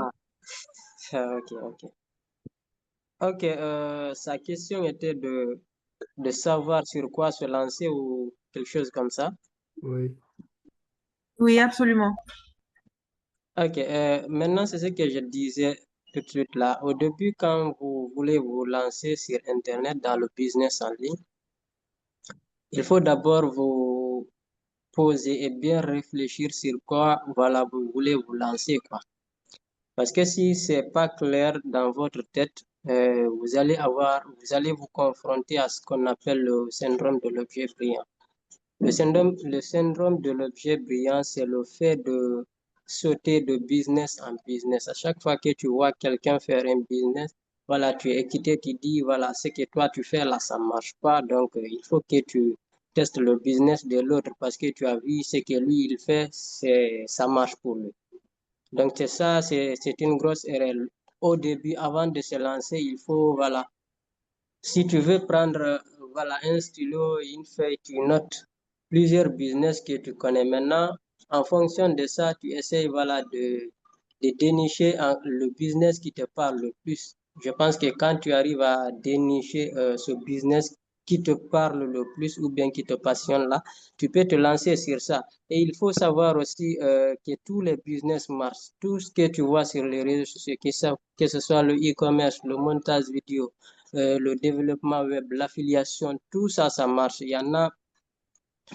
Ah, ok, ok. Ok, sa question était de savoir sur quoi se lancer ou quelque chose comme ça.
Oui.
Oui, absolument.
Ok, maintenant c'est ce que je disais tout de suite là. Au début, quand vous voulez vous lancer sur Internet dans le business en ligne, il faut d'abord vous poser et bien réfléchir sur quoi, voilà, vous voulez vous lancer, quoi. Parce que si c'est pas clair dans votre tête, vous allez vous confronter à ce qu'on appelle le syndrome de l'objet brillant. Le syndrome de l'objet brillant, c'est le fait de sauter de business en business. À chaque fois que tu vois quelqu'un faire un business, voilà, tu es équité, tu dis, voilà, ce que toi tu fais là, ça marche pas. Donc, il faut que tu testes le business de l'autre parce que tu as vu ce que lui, il fait, ça marche pour lui. Donc, c'est ça, c'est une grosse erreur. Au début, avant de se lancer, il faut, voilà, si tu veux prendre voilà, un stylo, une feuille, tu notes plusieurs business que tu connais maintenant. En fonction de ça, tu essayes voilà, de dénicher le business qui te parle le plus. Je pense que quand tu arrives à dénicher ce business qui te parle le plus ou bien qui te passionne là, tu peux te lancer sur ça. Et il faut savoir aussi que tous les business marchent. Tout ce que tu vois sur les réseaux sociaux, que ce soit le e-commerce, le montage vidéo, le développement web, l'affiliation, tout ça, ça marche. Il y en a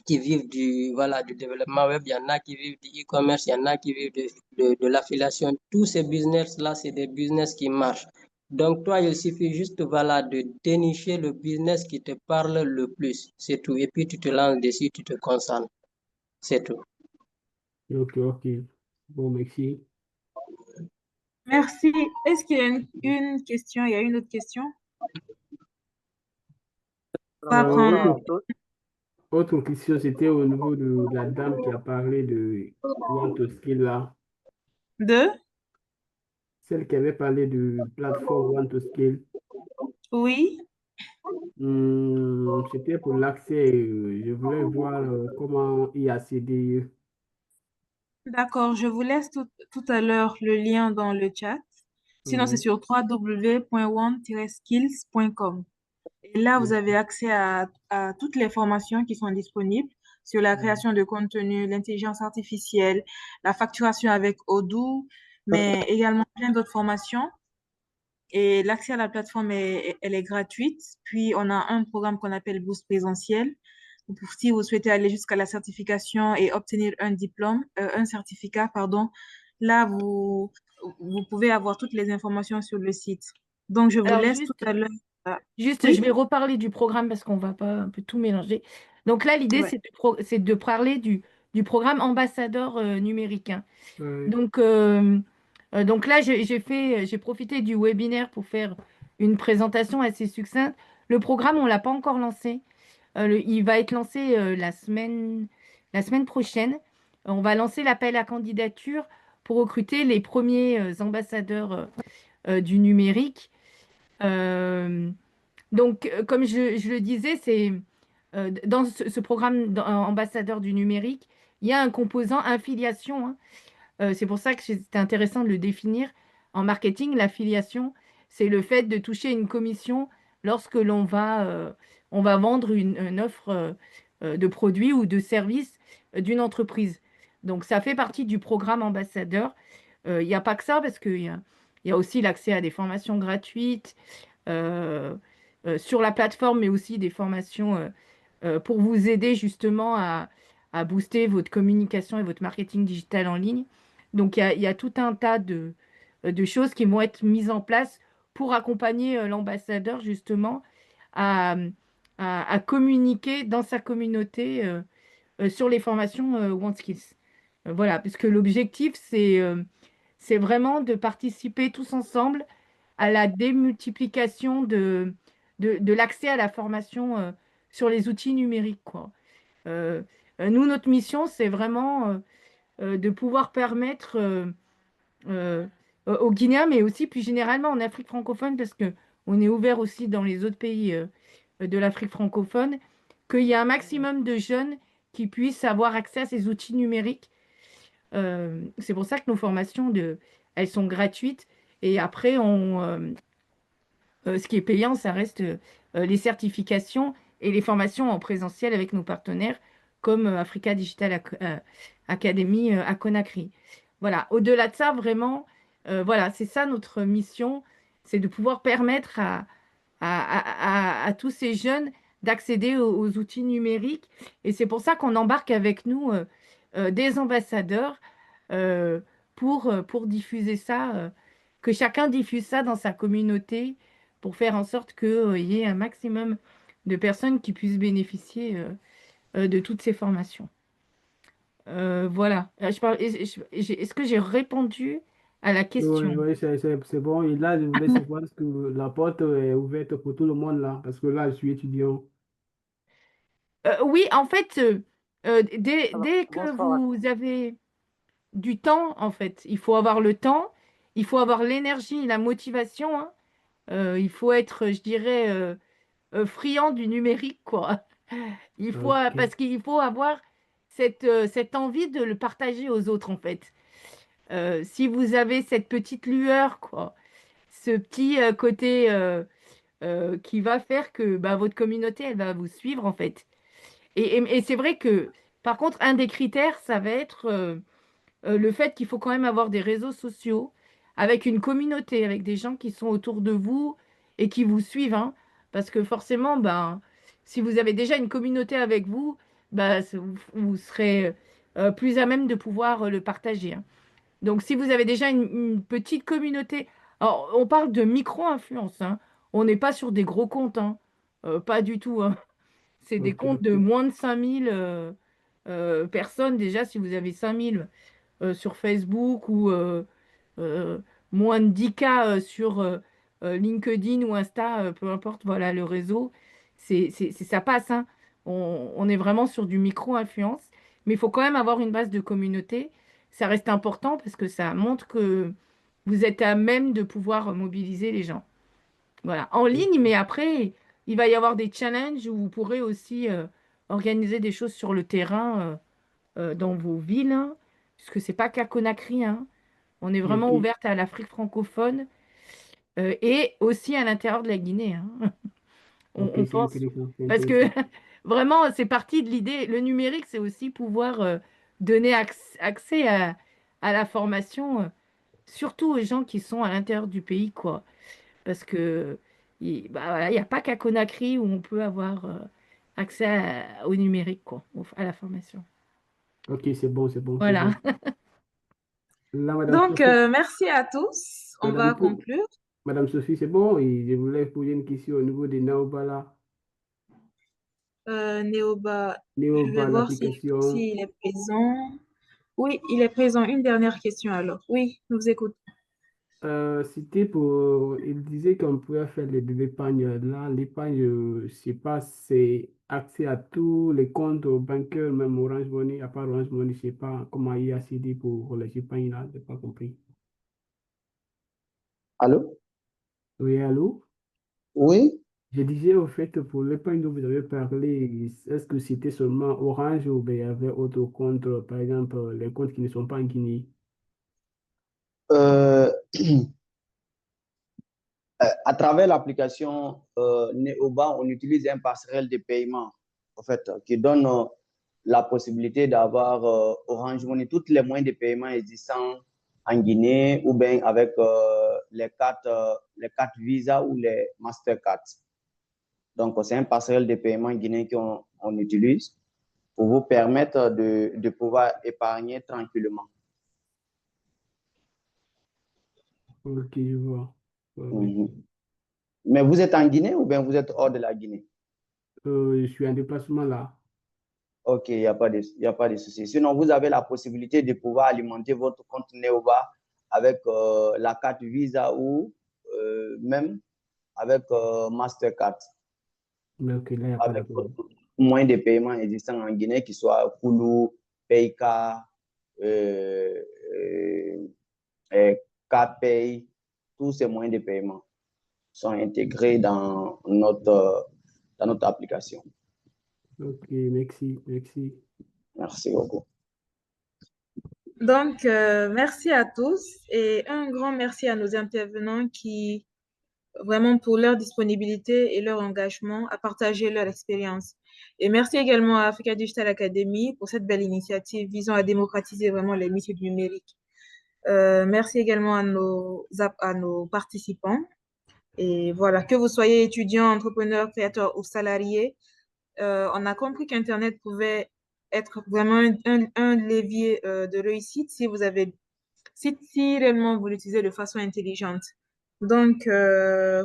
qui vivent voilà, du développement web, il y en a qui vivent du e-commerce, il y en a qui vivent de l'affiliation. Tous ces business-là, c'est des business qui marchent. Donc, toi, il suffit juste, voilà, de dénicher le business qui te parle le plus. C'est tout. Et puis, tu te lances dessus, tu te concentres. C'est tout.
Ok, ok. Bon, merci.
Merci. Est-ce qu'il y a une question? Il y a une autre question? On va prendre
Autre, autre question, c'était au niveau de la dame qui a parlé de Want to Skill là.
deux.
Celle qui avait parlé de plateforme Want to Skill.
Oui.
C'était pour l'accès. Je voulais voir comment y accéder.
D'accord. Je vous laisse tout à l'heure le lien dans le chat. Sinon, c'est
Ouais.
sur www.one-skills.com. Et là, vous avez accès à toutes les formations qui sont disponibles sur la création de contenu, l'intelligence artificielle, la facturation avec Odoo, mais également plein d'autres formations. Et l'accès à la plateforme, elle est gratuite. Puis, on a un programme qu'on appelle Boost présentiel. Pour si vous souhaitez aller jusqu'à la certification et obtenir un diplôme, un certificat, pardon, là, vous pouvez avoir toutes les informations sur le site. Donc, je vous
Alors,
laisse tout à l'heure.
juste, je
Oui?
vais reparler du programme parce qu'on va pas un peu tout mélanger. Donc là, l'idée,
Ouais.
c'est de parler du programme ambassadeur numérique, hein.
Ouais.
Donc là, j'ai profité du webinaire pour faire une présentation assez succincte. Le programme, on ne l'a pas encore lancé. Il va être lancé la semaine prochaine. On va lancer l'appel à candidature pour recruter les premiers ambassadeurs du numérique. Euh, comme je le disais, dans ce programme ambassadeur du numérique, il y a un composant affiliation, hein. C'est pour ça que c'était intéressant de le définir. En marketing, l'affiliation, c'est le fait de toucher une commission lorsque on va vendre une offre de produit ou de service d'une entreprise. Donc, ça fait partie du programme ambassadeur. Il n'y a pas que ça, parce qu'il y a aussi l'accès à des formations gratuites euh, sur la plateforme, mais aussi des formations pour vous aider justement à booster votre communication et votre marketing digital en ligne. Donc, il y a tout un tas de choses qui vont être mises en place pour accompagner l'ambassadeur justement à, à communiquer dans sa communauté sur les formations OneSkills. Voilà, parce que l'objectif, c'est vraiment de participer tous ensemble à la démultiplication de l'accès à la formation sur les outils numériques, quoi. Euh, Nous, notre mission, c'est vraiment de pouvoir permettre euh, aux Guinéens, mais aussi plus généralement en Afrique francophone, parce que on est ouvert aussi dans les autres pays de l'Afrique francophone, qu'il y a un maximum de jeunes qui puissent avoir accès à ces outils numériques. C'est pour ça que nos formations, elles sont gratuites. Et après, ce qui est payant, ça reste les certifications et les formations en présentiel avec nos partenaires comme Africa Digital Academy à Conakry. Voilà, au-delà de ça, vraiment, voilà, c'est ça notre mission, c'est de pouvoir permettre à tous ces jeunes d'accéder aux outils numériques. Et c'est pour ça qu'on embarque avec nous des ambassadeurs euh, pour diffuser ça, que chacun diffuse ça dans sa communauté pour faire en sorte qu'il y ait un maximum de personnes qui puissent bénéficier de toutes ces formations. Voilà. Est-ce que j'ai répondu à la
Oui,
question?
oui, c'est bon. Et là, je voulais savoir est-ce que la porte est ouverte pour tout le monde là, parce que là, je suis étudiant.
Oui, en fait,
Alors,
dès que
bonsoir.
vous avez du temps, en fait, il faut avoir le temps, il faut avoir l'énergie, la motivation, hein. Il faut être, je dirais, friand du numérique, quoi.
Ok.
Parce qu'il faut avoir cette envie de le partager aux autres, en fait. Si vous avez cette petite lueur, quoi, ce petit côté qui va faire que bah, votre communauté, elle va vous suivre, en fait. Et c'est vrai que, par contre, un des critères, ça va être le fait qu'il faut quand même avoir des réseaux sociaux avec une communauté, avec des gens qui sont autour de vous et qui vous suivent, hein. Parce que forcément, ben, si vous avez déjà une communauté avec vous, ben, vous serez plus à même de pouvoir le partager, hein. Donc, si vous avez déjà une petite communauté, alors on parle de micro-influence, hein. On n'est pas sur des gros comptes, hein. Pas du tout, hein. C'est des
Ok,
comptes de
ok.
moins de 5000 personnes. Déjà, si vous avez 5000 sur Facebook ou euh, moins de 10K sur LinkedIn ou Insta, peu importe, voilà, le réseau, ça passe, hein. On est vraiment sur du micro-influence, mais il faut quand même avoir une base de communauté. Ça reste important parce que ça montre que vous êtes à même de pouvoir mobiliser les gens. Voilà, en ligne, mais après, il va y avoir des challenges où vous pourrez aussi organiser des choses sur le terrain dans vos villes, hein, puisque c'est pas qu'à Conakry, hein. On est vraiment
Ok,
ouverte à l'Afrique francophone et aussi à l'intérieur de la Guinée, hein.
ok,
On
c'est
pense,
intéressant, c'est
parce que
intéressant.
vraiment, c'est partie de l'idée. Le numérique, c'est aussi pouvoir donner accès à la formation, surtout aux gens qui sont à l'intérieur du pays, quoi. Parce que bah, voilà, il n'y a pas qu'à Conakry où on peut avoir accès au numérique, quoi, à la formation.
Ok, c'est bon, c'est bon, c'est
Voilà.
bon. Là, Madame
Donc,
Sophie,
merci à tous. On
Madame,
va
Po-
conclure.
Madame Sophie, c'est bon. Et je voulais poser une question au niveau des Naobala.
Néoba, je vais
Néoba,
voir
l'application.
s'il est présent. Oui, il est présent. Une dernière question alors. Oui, nous écoutons.
C'était pour. Il disait qu'on pouvait faire l'épargne. Là, l'épargne, je sais pas, c'est accès à tous les comptes bancaires, même Orange Money, à part Orange Money, je sais pas comment y accéder pour les épargnes là, j'ai pas compris.
Allô?
Oui, allô?
Oui?
Je disais au fait, pour l'épargne dont vous avez parlé, est-ce que c'était seulement Orange ou bien il y avait autre comptes, par exemple, les comptes qui ne sont pas en Guinée?
Euh, à travers l'application Neoba, on utilise un passerelle de paiement, en fait, qui donne la possibilité d'avoir Orange Money, tous les moyens de paiement existants en Guinée ou bien avec les cartes Visa ou les Mastercard. Donc, c'est un passerelle de paiement guinéen qu'on utilise pour vous permettre de pouvoir épargner tranquillement.
Ok, je vois. Ouais, ouais.
Mhm. Mais vous êtes en Guinée ou bien vous êtes hors de la Guinée?
Je suis en déplacement là.
Ok, il y a pas de souci. Sinon, vous avez la possibilité de pouvoir alimenter votre compte Neoba avec la carte Visa ou même avec Mastercard,
Mais ok, là, il n'y a pas de
avec
problème.
moyen de paiement existant en Guinée, qui soit Kulu, Payka, euh, euh, CarPay, tous ces moyens de paiement sont intégrés dans notre application.
Ok, merci, merci.
Merci beaucoup.
Donc, merci à tous et un grand merci à nos intervenants qui, vraiment pour leur disponibilité et leur engagement à partager leur expérience. Et merci également à Africa Digital Academy pour cette belle initiative visant à démocratiser vraiment les métiers du numérique. Merci également à nos participants. Et voilà, que vous soyez étudiant, entrepreneur, créateur ou salarié, on a compris qu'Internet pouvait être vraiment un levier de réussite si réellement vous l'utilisez de façon intelligente. Donc,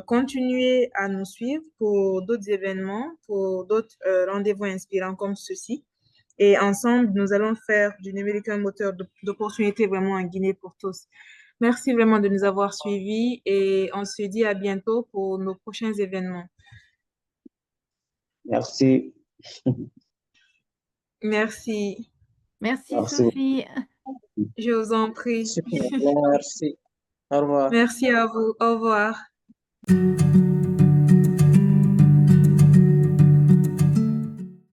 continuez à nous suivre pour d'autres événements, pour d'autres rendez-vous inspirants comme ceci. Et ensemble, nous allons faire du numérique un moteur d'opportunités vraiment en Guinée pour tous. Merci vraiment de nous avoir suivis et on se dit à bientôt pour nos prochains événements.
Merci.
Merci.
Merci,
Merci.
Sophie.
Je vous en prie.
Super, merci. Au revoir.
Merci à vous. Au revoir.